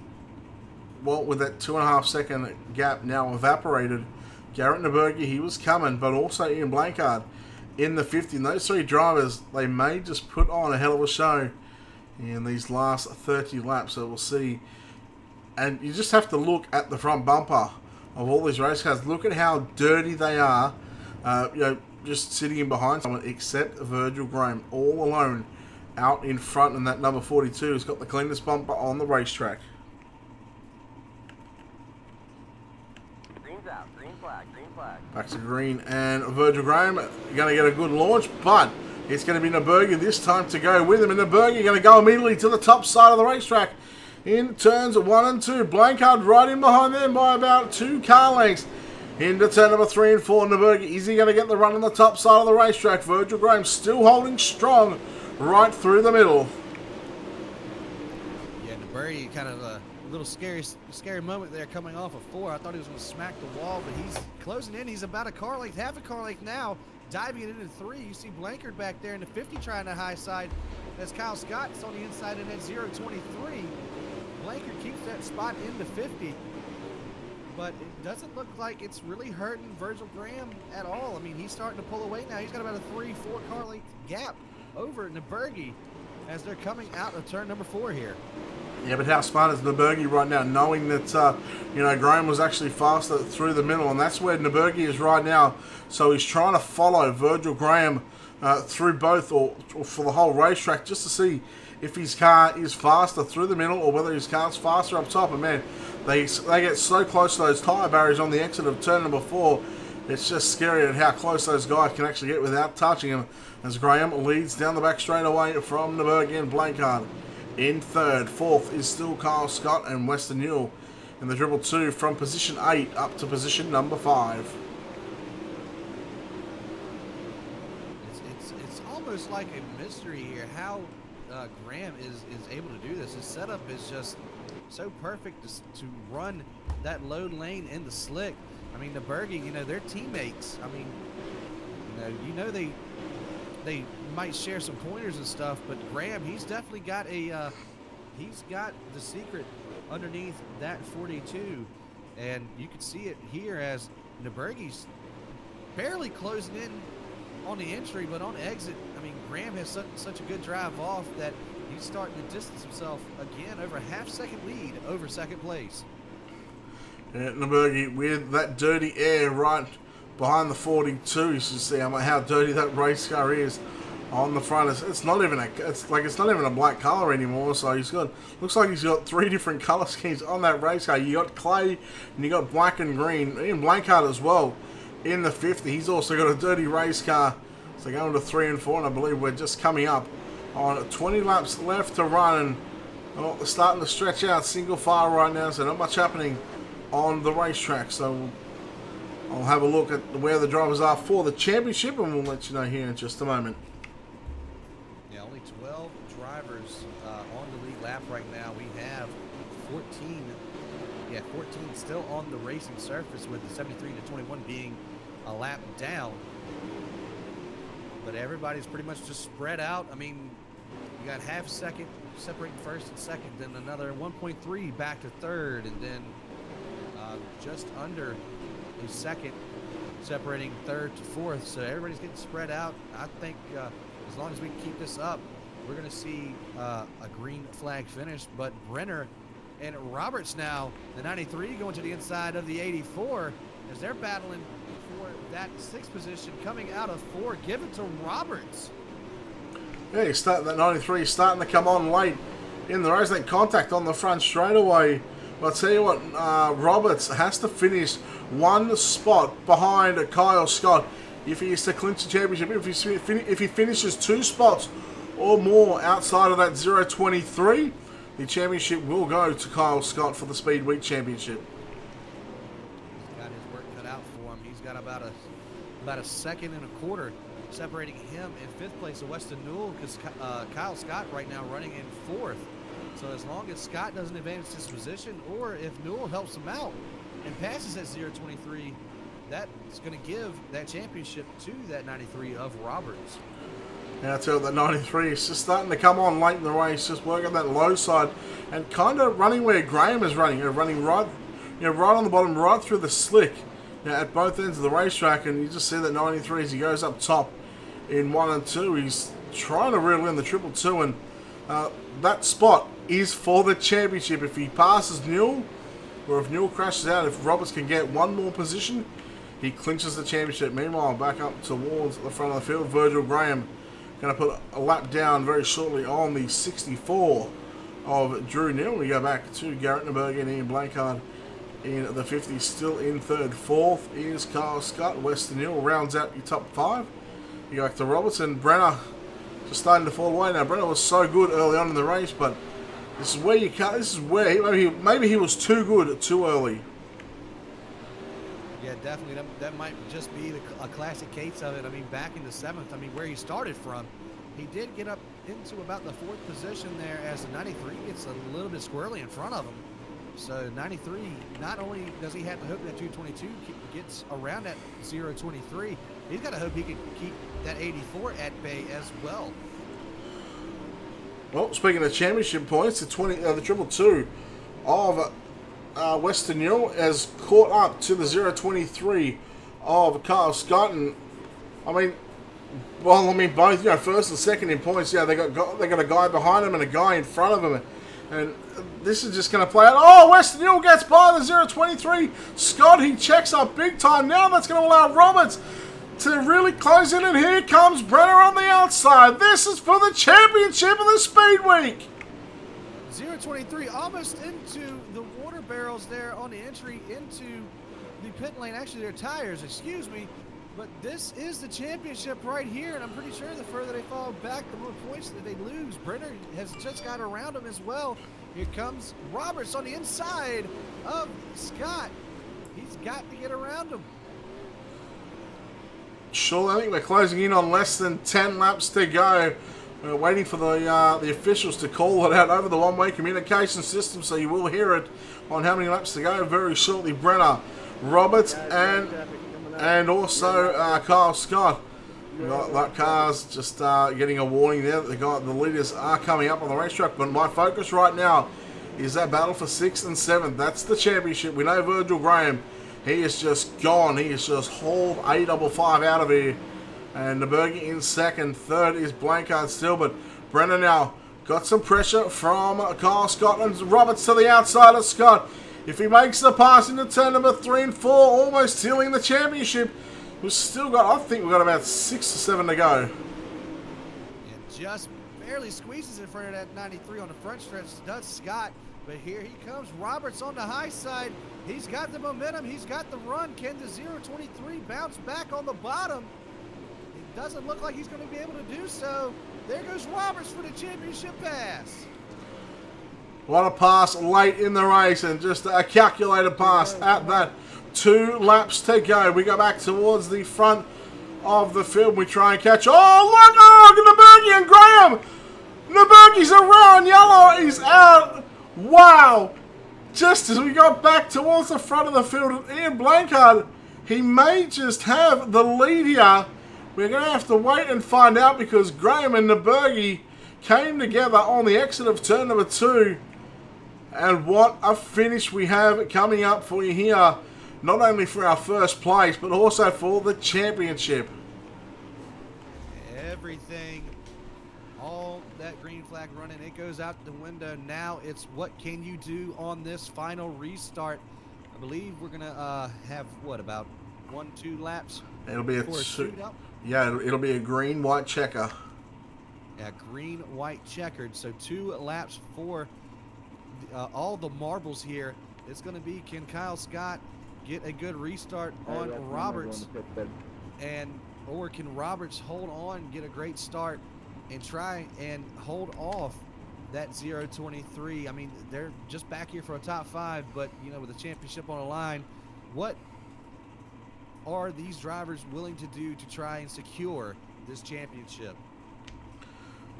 well, with that 2.5 second gap now evaporated, Garrett Newbergy, he was coming, but also Ian Blankard in the 50. And those 3 drivers, they may just put on a hell of a show in these last 30 laps. So we'll see. And you just have to look at the front bumper of all these race cars. Look at how dirty they are. Just sitting in behind someone, except Virgil Graham, all alone out in front, and that number 42 has got the cleanest bumper on the racetrack. Green's out. Green flag. Green flag. Back to green, and Virgil Graham going to get a good launch, but it's going to be Newbergy this time to go with him, and Newbergy going to go immediately to the top side of the racetrack in turns 1 and 2. Blankard right in behind them by about 2 car lengths. Into turn number 3 and 4. Newbergy, is he going to get the run on the top side of the racetrack? Virgil Graham still holding strong right through the middle. Yeah, Newbergy, kind of a little scary moment there coming off of 4. I thought he was going to smack the wall, but he's closing in. He's about a car length, half a car length now, diving it into 3. You see Blankard back there in the 50 trying the high side as Kyle Scott's on the inside in that 0.23. Blankard keeps that spot in the 50. But it doesn't look like it's really hurting Virgil Graham at all. I mean, he's starting to pull away now. He's got about a 3-4 car length gap over Newbergy as they're coming out of turn number 4 here. Yeah, but how smart is Newbergy right now, knowing that Graham was actually faster through the middle, and that's where Newbergy is right now. So he's trying to follow Virgil Graham through both or for the whole racetrack, just to see if his car is faster through the middle or whether his car's faster up top. And man, they get so close to those tyre barriers on the exit of turn number 4. It's just scary at how close those guys can actually get without touching him, as Graham leads down the back straight away from Newbergy and Blankard in third. Fourth is still Kyle Scott and Western Newell in the Dribble 2 from position 8 up to position number 5. It's almost like a mystery here how Graham is able to do this. His setup is just so perfect to run that low lane in the slick. I mean, the Bergie, you know, they're teammates. I mean, they might share some pointers and stuff, but Graham, he's definitely got he's got the secret underneath that 42, and you can see it here as Nabergi's barely closing in on the entry, but on exit, I mean, Graham has such a good drive off that he's starting to distance himself again over a half-second lead over second place. Yeah, Nabergi with that dirty air right behind the 42. You should see how dirty that race car is on the front. It's not even a black color anymore. So looks like he's got 3 different color schemes on that race car. You got clay and you got black and green, even Blankard as well in the 50. He's also got a dirty race car. So going to 3 and 4, and I believe we're just coming up on 20 laps left to run, and starting to stretch out single file right now. So not much happening on the racetrack. So I'll have a look at where the drivers are for the championship, and we'll let you know here in just a moment. Yeah, only 12 drivers on the lead lap right now. We have 14 still on the racing surface, with the 73 to 21 being a lap down. But everybody's pretty much just spread out. I mean, you got half second separating first and second, then another 1.3 back to third, and then just under a second separating third to fourth. So everybody's getting spread out. I think as long as we keep this up, we're going to see a green flag finish. But Brenner and Roberts now, the 93 going to the inside of the 84 as they're battling for that 6th position, coming out of 4. Give it to Roberts. Yeah, he's starting that 93, starting to come on late in the race. That contact on the front straightaway. But I'll tell you what, Roberts has to finish 1 spot behind Kyle Scott if he is to clinch the championship. If he finishes 2 spots or more outside of that 0.23, the championship will go to Kyle Scott for the Speedweek championship. He's got his work cut out for him. He's got about a second and a quarter separating him in 5th place of Weston Newell, because Kyle Scott right now running in 4th. So as long as Scott doesn't advance his position, or if Newell helps him out and passes that 0.23, that's going to give that championship to that 93 of Roberts. Yeah, I tell you, that 93 is just starting to come on late in the race, just working that low side and kind of running where Graham is running. Running right on the bottom, right through the slick, at both ends of the racetrack. And you just see that 93 as he goes up top in 1 and 2. He's trying to reel in the triple 2, and that spot is for the championship. If he passes Newell, or if Newell crashes out, if Roberts can get 1 more position, he clinches the championship. Meanwhile, back up towards the front of the field, Virgil Graham going to put a lap down very shortly on the 64 of Drew Newell. We go back to Garrett Naberg and Ian Blankard in the 50, still in 3rd. 4th is Kyle Scott. Weston Newell rounds out your top 5. You go back to Roberts, and Brenner just starting to fall away. Now, Brenner was so good early on in the race, but this is where you can't. This is where maybe he was too good too early. Yeah, definitely. That might just be a classic case of it. I mean, back in the 7th, I mean, where he started from, he did get up into about the 4th position there as the 93 gets a little bit squirrely in front of him. So 93, not only does he have to hope that 222 gets around that 0.23, he's got to hope he can keep that 84 at bay as well. Well, speaking of championship points, the triple 2 of Weston Newell has caught up to the 0.23 of Kyle Scott, and both, first and second in points. Yeah, they got a guy behind him and a guy in front of him, and this is just going to play out. Oh, Weston Newell gets by the 0.23. Scott, he checks up big time now. That's going to allow Roberts to really close in, and here comes Brenner on the outside. This is for the championship of the Speedweek. 0.23 almost into the water barrels there on the entry into the pit lane. Actually, their tires, excuse me. But this is the championship right here, and I'm pretty sure the further they fall back, the more points that they lose. Brenner has just got around him as well. Here comes Roberts on the inside of Scott. He's got to get around him. Sure, I think we're closing in on less than 10 laps to go. We're waiting for the officials to call it out over the one-way communication system, so you will hear it on how many laps to go very shortly. Brenner, Roberts, and also Kyle Scott. That car's just getting a warning there that the leaders are coming up on the racetrack. But my focus right now is that battle for 6th and 7th. That's the championship. We know Virgil Graham, he is just gone. He is just hauled A55 out of here. And Nbergi in second. Third is Blankard still. But Brenner now got some pressure from Kyle Scott. And Roberts to the outside of Scott. If he makes the pass into turn number 3 and 4, almost sealing the championship. We've still got, I think we've got about 6 or 7 to go. And just barely squeezes in front of that 93 on the front stretch, does Scott. But here he comes, Roberts on the high side. He's got the momentum, he's got the run. Can the 023 bounce back on the bottom? It doesn't look like he's going to be able to do so. There goes Roberts for the championship pass. What a pass late in the race, and just a calculated pass at that. 2 laps to go. We go back towards the front of the field. We try and catch. Oh, look! Oh, Nbergi and Graham! Nbergi's around. Yellow is out. Wow! Just as we got back towards the front of the field, Ian Blankard, he may just have the lead here. We're going to have to wait and find out, because Graham and Nbergi came together on the exit of turn number 2. And what a finish we have coming up for you here. Not only for our first place, but also for the championship. Everything, all that green flag running, it goes out the window. Now it's what can you do on this final restart. I believe we're going to have, what, about 1-2 laps? It'll be a shootout? Yeah, it'll be a green-white checker. Yeah, green-white checkered. So 2 laps for all the marbles here. It's going to be, can Kyle Scott get a good restart on Roberts, or can Roberts hold on, get a great start, and try and hold off that 023. I mean, they're just back here for a top 5, but you know, with the championship on the line, what are these drivers willing to do to try and secure this championship?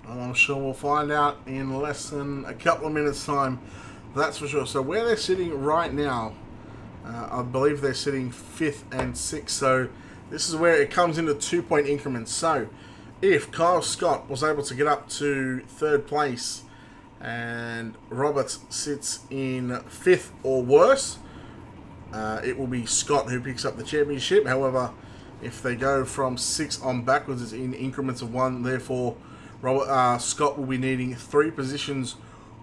I'm sure we'll find out in less than a couple of minutes' time. That's for sure. So where they're sitting right now, I believe they're sitting 5th and 6th. So this is where it comes into 2-point increments. So if Kyle Scott was able to get up to 3rd place and Roberts sits in 5th or worse, it will be Scott who picks up the championship. However, if they go from 6 on backwards, it's in increments of 1. Therefore, Scott will be needing 3 positions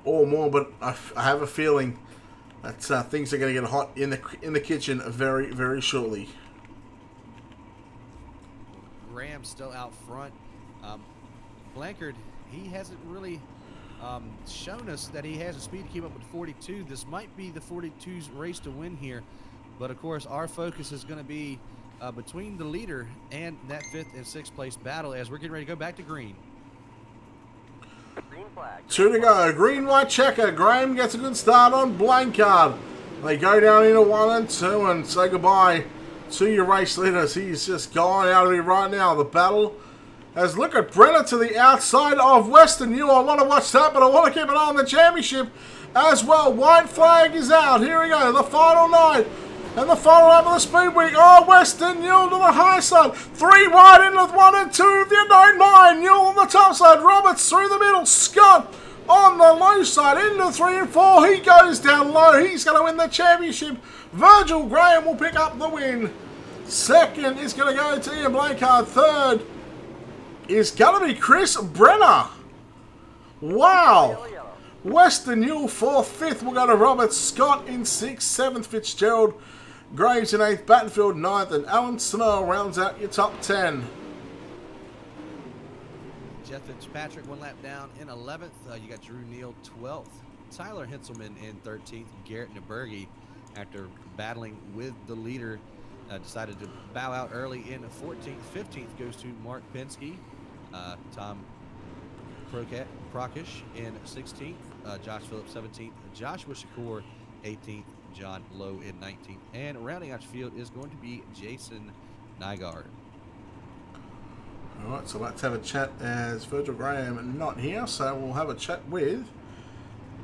or more. But I have a feeling that things are going to get hot in the kitchen very, very shortly. Graham still out front. Blankard, he hasn't really shown us that he has the speed to keep up with 42. This might be the 42's race to win here. But, of course, our focus is going to be between the leader and that 5th and 6th place battle as we're getting ready to go back to green. Green flag. 2 to go. Green-white checker. Graham gets a good start on Blankard. They go down into 1 and 2 and say goodbye to your race leaders. He's just gone out of here right now. The battle as look at Brenner to the outside of Western New. I want to watch that, but I want to keep an eye on the championship as well. White flag is out. Here we go. The final 9. And the final lap of the Speedweek. Oh, Western Newell to the high side. 3 wide in with 1 and 2. If you don't mind, Newell on the top side. Roberts through the middle. Scott on the low side into 3 and 4. He goes down low. He's going to win the championship. Virgil Graham will pick up the win. 2nd is going to go to Ian Blankard. 3rd is going to be Chris Brenner. Wow. Western Newell 4th. 5th will go to Roberts. Scott in 6th. 7th Fitzgerald. Graves in 8th, Battenfield 9th, and Alan Snell rounds out your top 10. Jeff Fitzpatrick 1 lap down in 11th. You got Drew Neal 12th. Tyler Henselman in 13th. Garrett Nbergi, after battling with the leader decided to bow out early in 14th. 15th goes to Mark Penske. Tom Prokish in 16th. Josh Phillips 17th. Joshua Shakur 18th. John Lowe in 19th. And rounding out the field is going to be Jason Nygaard. All right, so let's have a chat as Virgil Graham not here, so we'll have a chat with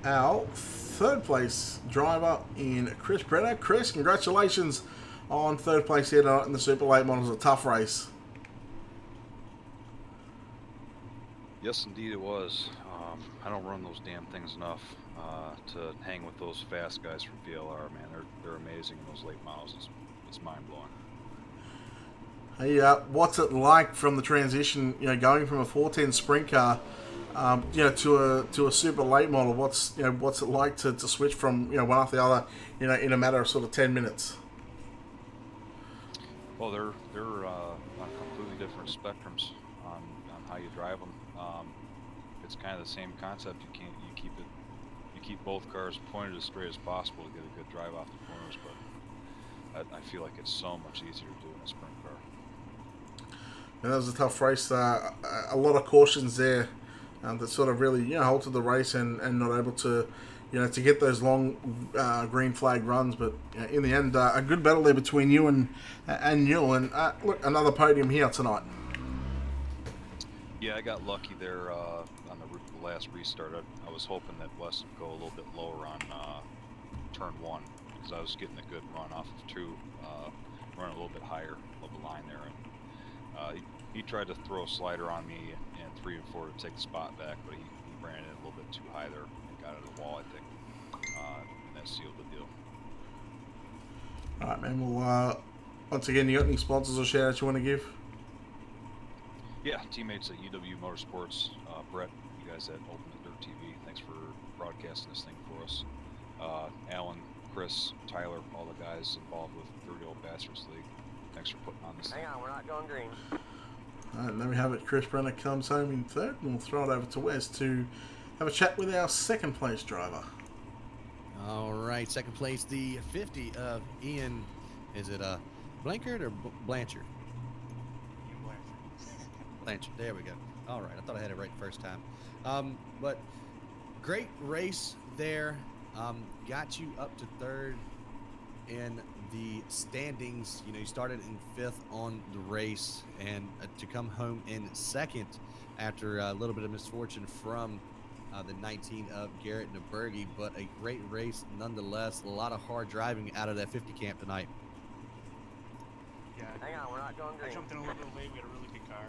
our third place driver in Chris Brenner. Chris, congratulations on third place here tonight in the Super Late Models. A tough race. Yes, indeed it was. I don't run those damn things enough to hang with those fast guys from VLR, man. They're amazing in those late models. It's mind-blowing. Hey, what's it like from the transition, going from a 410 sprint car, to a super late model? What's it like to switch from, one after the other, in a matter of sort of 10 minutes? Well, they're on completely different spectrums on how you drive them. It's kind of the same concept. You keep both cars pointed as straight as possible to get a good drive off the corners, but I feel like it's so much easier to do in a sprint car. And that was a tough race. A lot of cautions there that sort of really halted the race and not able to to get those long green flag runs. But in the end, a good battle there between you and Newell. And look, another podium here tonight. Yeah, I got lucky there on the last restart. I was hoping that Wes would go a little bit lower on turn 1 because I was getting a good run off of 2, running a little bit higher of the line there. And he tried to throw a slider on me in 3 and 4 to take the spot back, but he ran it a little bit too high there and got it at the wall, I think. And that sealed the deal. All right, man. Well, once again, you got any sponsors or shout outs you want to give? Yeah, teammates at UW Motorsports, Brett, you guys at Ultimate Dirt TV, thanks for broadcasting this thing for us. Alan, Chris, Tyler, all the guys involved with 30 Old Bastards League, thanks for putting on this thing. Hang on, we're not going green. All right, and there we have it. Chris Brenner comes home in third, and we'll throw it over to Wes to have a chat with our second place driver. All right, second place, the 50 of Ian. Is it Blankard or Blanchard? Blanchard. There we go. All right, I thought I had it right the first time. But great race there. Got you up to third in the standings. You started in 5th on the race, and to come home in 2nd after a little bit of misfortune from the 19 of Garrett Nabergi, but a great race nonetheless. A lot of hard driving out of that 50 camp tonight. Yeah, Hang on, we're not going green. I jumped in a little bit late. We had a really good car.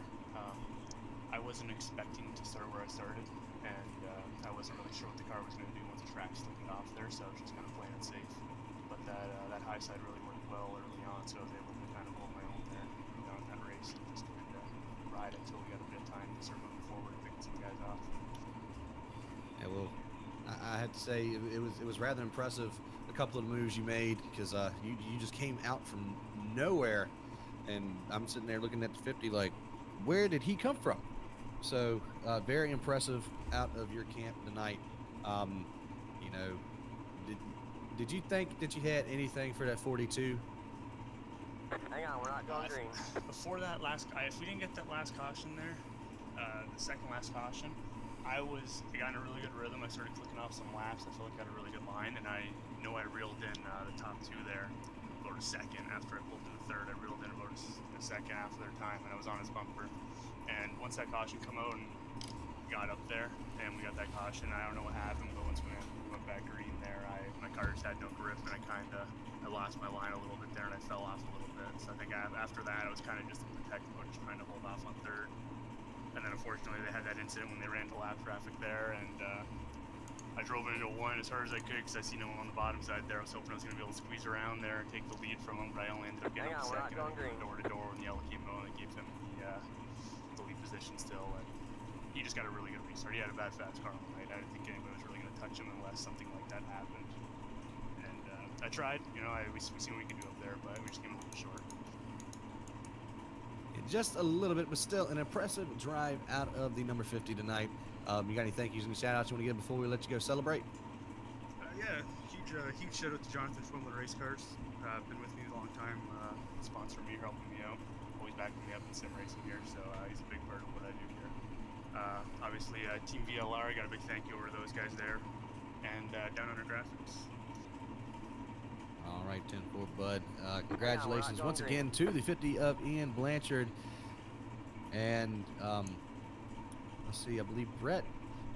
I wasn't expecting to start where I started, and I wasn't really sure what the car was going to do once the track slipped off there, so I was just kind of playing it safe. But that high side really worked well early on, so I was able to kind of hold my own there in that race and just kind of ride until we got a bit of time to start moving forward and picking some guys off. Yeah, well, I have to say it was rather impressive. A couple of the moves you made, because you just came out from nowhere, and I'm sitting there looking at the 50 like, where did he come from? So very impressive out of your camp tonight. Did you think that you had anything for that 42? Hang on, we're not going green. Before that if we didn't get that last caution there, the second last caution, I got in a really good rhythm. I started clicking off some laps. I felt like I got a really good line, and I know I reeled in the top 2 there about a second after I pulled to the third. I reeled in about a second after their time, and I was on his bumper. And once that caution come out and got up there, and we got that caution, I don't know what happened, but once we went back green there, my car just had no grip, and I lost my line a little bit there, and I fell off a little bit. So I think after that, I was kind of just in protect mode, just trying to hold off on third. And then unfortunately, they had that incident when they ran into lap traffic there, and I drove into one as hard as I could because I seen no one on the bottom side there. I was hoping I was going to be able to squeeze around there and take the lead from him, but I only ended up getting up second. I went door to door when the yellow came out, and it gave him the lead position still. And he just got a really good restart. He had a bad fast car on the night. I didn't think anybody was really going to touch him unless something like that happened. And I tried. We seen what we could do up there, but we just came a little short. Just a little bit, but still an impressive drive out of the number 50 tonight. You got any thank yous and shout outs you want to give before we let you go celebrate? Yeah, huge shout out to Jonathan from the Race Cars. Been with me a long time, sponsoring me, helping me out, always backing me up in sim racing here. So he's a big part of what I do here. Obviously, Team VLR, got a big thank you over to those guys there, and Down Under Graphics. All right, 10-4, Bud. Congratulations once again to the 50 of Ian Blanchard. And let's see, I believe Brett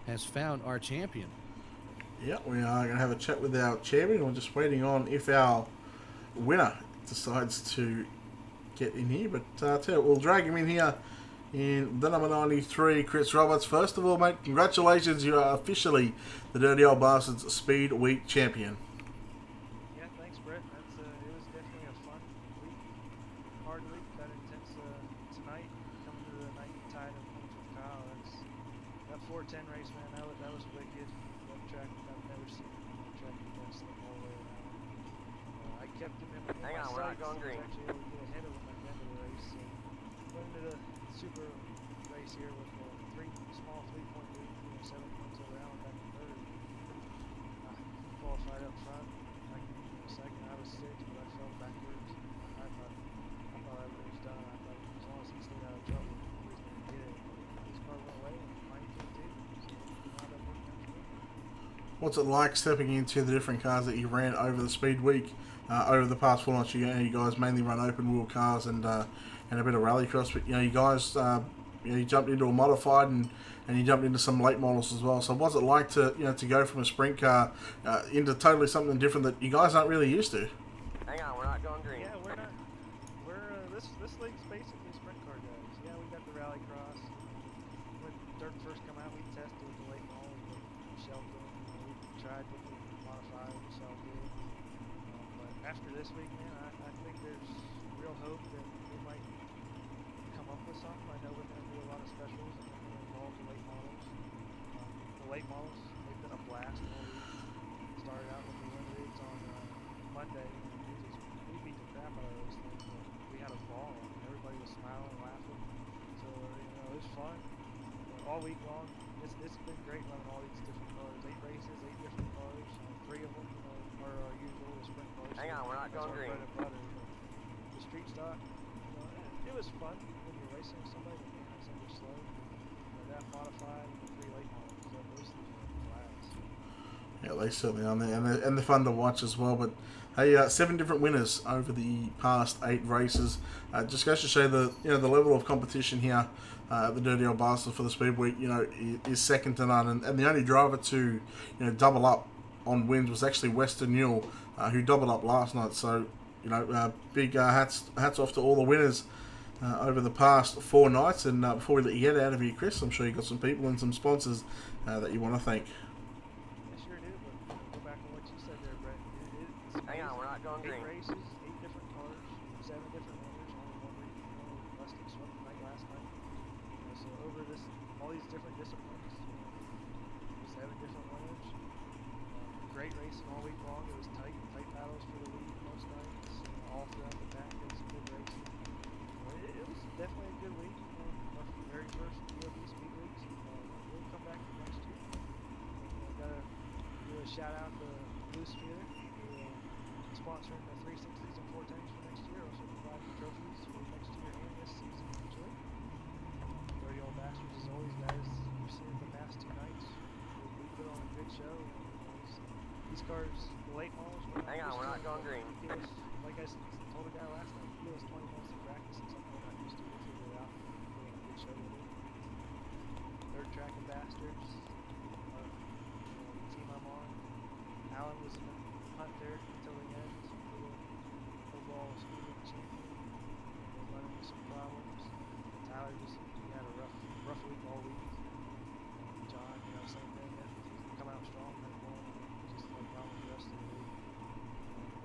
has found our champion. Yeah, we are going to have a chat with our champion. We're just waiting on if our winner decides to get in here. But tell you what, we'll drag him in here in the number 93, Chris Roberts. First of all, mate, congratulations. You are officially the Dirty Old Bastards Speed Week champion. Yeah, thanks, Brett. It was definitely a fun week. Hard week. Got intense tonight. Coming to the night tide of points with Kyle. That 410 race, man, that was wicked. That track I've never seen. That track against them all the way around. I kept him in my Hang on, we're not sights. going I was green. actually able to get ahead of him at the end of the race. So went into the super race here with a small 3-point lead, 7 points over Allen back in third. Qualified up front. Second, I was 6th, but I fell backwards. I thought everything was done. I thought as long as he stayed out of trouble, he was going to get it. His car went away, and mine came too. So we wound up working out good. What's it like stepping into the different cars that you ran over the Speed Week? Over the past 4 months, you guys mainly run open wheel cars and a bit of rallycross, but you guys, you jumped into a modified and you jumped into some late models as well. So what's it like to to go from a sprint car into totally something different that you guys aren't really used to? Hang on, we're not going green. Yeah, we're not. This league's basically sprint car guys. Yeah, we got the rallycross. When dirt first come out, we tested with the late models, but Michelle did. We tried with the modified, Michelle did. But after this week, man, I think there's real hope that we might come up with something. I know we're going to do a lot of specials and we're going to involve the late models. The late models, they've been a blast all week. Started out with the limiteds on Monday. We beat the crap out of those things. But we had a ball. Everybody was smiling, laughing. So it was fun. All week long, it's been great running all these different cars. 8 races, 8 different cars. 3 of them are our usual sprint cars. Hang on, we're not going green. Bread and butter. The street stock, it was fun when you're racing with somebody that may have something slow. That modified and the 3 late models, those things are class. Yeah, they certainly are there, and they're fun to watch as well. But hey, 7 different winners over the past 8 races. Just goes to show the the level of competition here at the Dirty Old Bastards for the Speed Week. Is second to none, and the only driver to double up on wins was actually Western Newell, who doubled up last night. So big hats off to all the winners over the past 4 nights. And before we let you get out of here, Chris, I'm sure you got some people and some sponsors that you want to thank. I sure do, but go back on what you said there, Brett. It's Hang on, we're not going 8 green. races, 8 different cars, 7 different winners, only one week, less than swept the night last night. So over all these different disciplines, 7 different winners. Great racing all week long. It was tight battles for the lead most nights, all throughout the pack. It was good racing. It was definitely a good week. Our very first DOB Speed Weeks. We'll come back for next year. Gotta do a shout out to Blue Speeder, sponsoring the 360s and 410s for next year. Also providing trophies for next year and this season actually. Dirty Old Bastards as always, guys. You've seen the past 2 nights. We put on a good show. These cars, the late models. Hang on, we're not going green. Like I told the guy last night, give us 20 minutes of practice and something we're not used to. We'll figure it out. Put on a good show with it. Third track of Bastards. The team I'm on. Alan was in the hunt there until the end. Overall Speedweek champion. Was running into some problems. Tyler he had a rough week all week. John, same thing. He's come out strong. Just like down with the rest of the league.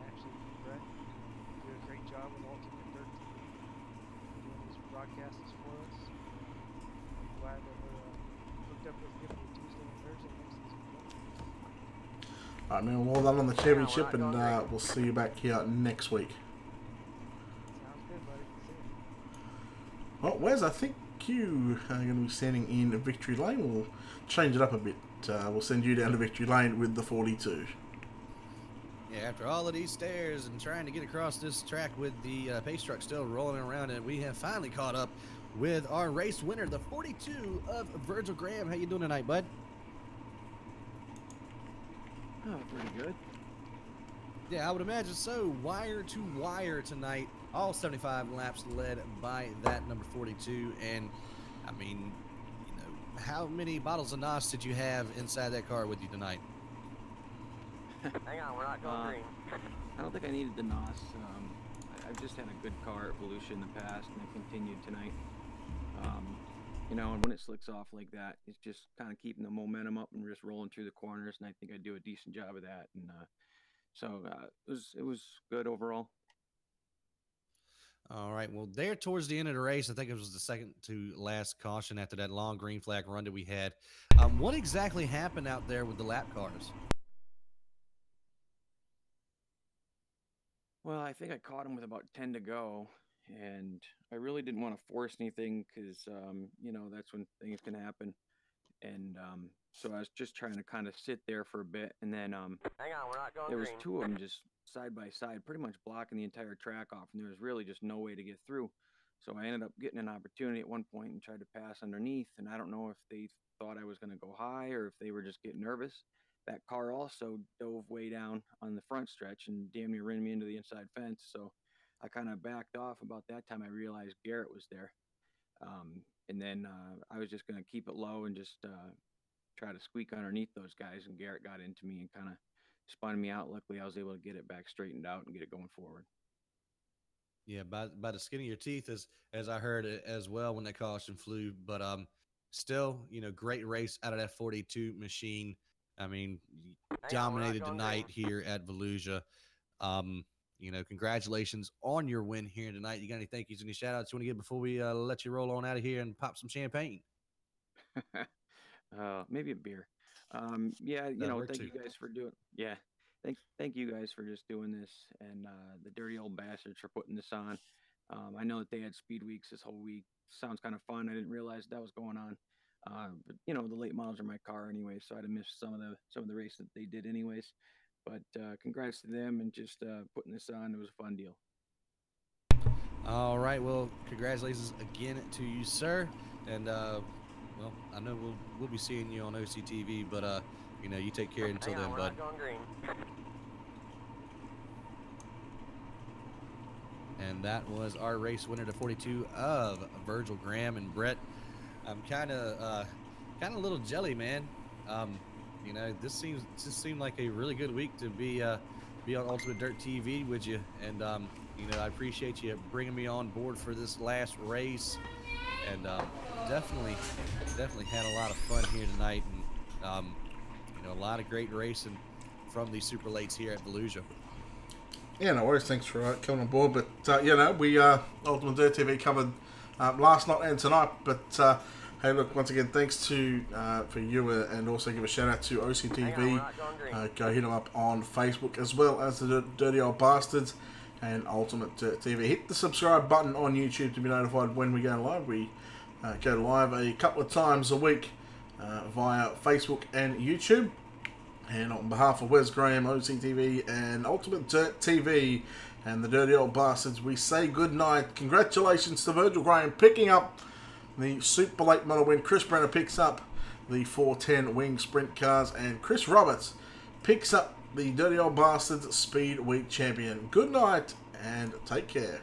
Actually, Brett, you do a great job with Ultimate Dirt TV. Doing these broadcasts for us. I'm glad that we're hooked up with giving you Tuesday and Thursday next season. Alright, man, well done on the championship, and we'll see you back here next week. Sounds good, buddy. See you. Well, Wes, I think you are going to be standing in Victory Lane. We'll change it up a bit. We'll send you down to Victory Lane with the 42. Yeah, after all of these stairs and trying to get across this track with the pace truck still rolling around, and we have finally caught up with our race winner, the 42 of Virgil Graham. How you doing tonight, bud? Oh, pretty good. Yeah, I would imagine so. Wire to wire tonight. All 75 laps led by that number 42. And, I mean, you know, how many bottles of NOS did you have inside that car with you tonight? Hang on, we're not going green. I don't think I needed the NOS. I've just had a good car at Volusia in the past, and I continued tonight. You know, and when it slicks off like that, it's just kind of keeping the momentum up and just rolling through the corners, and I think I do a decent job of that. And so it was good overall. All right. Well, there towards the end of the race, I think it was the second to last caution after that long green flag run that we had. What exactly happened out there with the lap cars? Well, I think I caught him with about 10 to go, and I really didn't want to force anything because, you know, that's when things can happen. And so I was just trying to kind of sit there for a bit, and then Hang on, we're not going there was green. two of them just side by side, pretty much blocking the entire track off, and there was really just no way to get through. So I ended up getting an opportunity at one point and tried to pass underneath, and I don't know if they thought I was going to go high or if they were just getting nervous. That car also dove way down on the front stretch and damn near ran me into the inside fence. So I kind of backed off. About that time, I realized Garrett was there. And then I was just going to keep it low and just try to squeak underneath those guys. And Garrett got into me and kind of spun me out. Luckily, I was able to get it back straightened out and get it going forward. Yeah, by the skin of your teeth, as I heard it as well when that caution flew. But still, you know, great race out of that 42 machine. I mean, dominated tonight here at Volusia. You know, congratulations on your win here tonight. You got any thank yous, any shout outs you want to give before we let you roll on out of here and pop some champagne? Maybe a beer. Yeah, you know, thank you guys for doing. Yeah, thank you guys for just doing this, and the dirty old bastards for putting this on. I know that they had speed weeks this whole week. Sounds kind of fun. I didn't realize that was going on. But you know, the late models are my car anyway, so I'd have missed some of the race that they did anyways. But congrats to them and just putting this on. It was a fun deal. All right, well, congratulations again to you, sir. And well, I know we'll be seeing you on OCTV, but you know, you take care until then, we're bud. not going green. And that was our race winner to 42 of Virgil Graham. And Brett, I'm kind of a little jelly, man. You know, this seemed like a really good week to be on Ultimate Dirt TV with you. And you know, I appreciate you bringing me on board for this last race. And definitely had a lot of fun here tonight. And you know, a lot of great racing from these super lates here at Volusia. Yeah, no worries. Thanks for coming on board. But, you know, we Ultimate Dirt TV covered last night and tonight. But, hey, look, once again, thanks to for you and also give a shout-out to OCTV. Go hit them up on Facebook as well as the Dirty Old Bastards and Ultimate Dirt TV. Hit the subscribe button on YouTube to be notified when we go live. We go live a couple of times a week via Facebook and YouTube. And on behalf of Wes Graham, OCTV, and Ultimate Dirt TV, and the Dirty Old Bastards, we say good night. Congratulations to Virgil Graham picking up the Super Late Model win. Chris Brenner picks up the 410 Wing Sprint Cars, and Chris Roberts picks up the Dirty Old Bastards Speed Week Champion. Good night, and take care.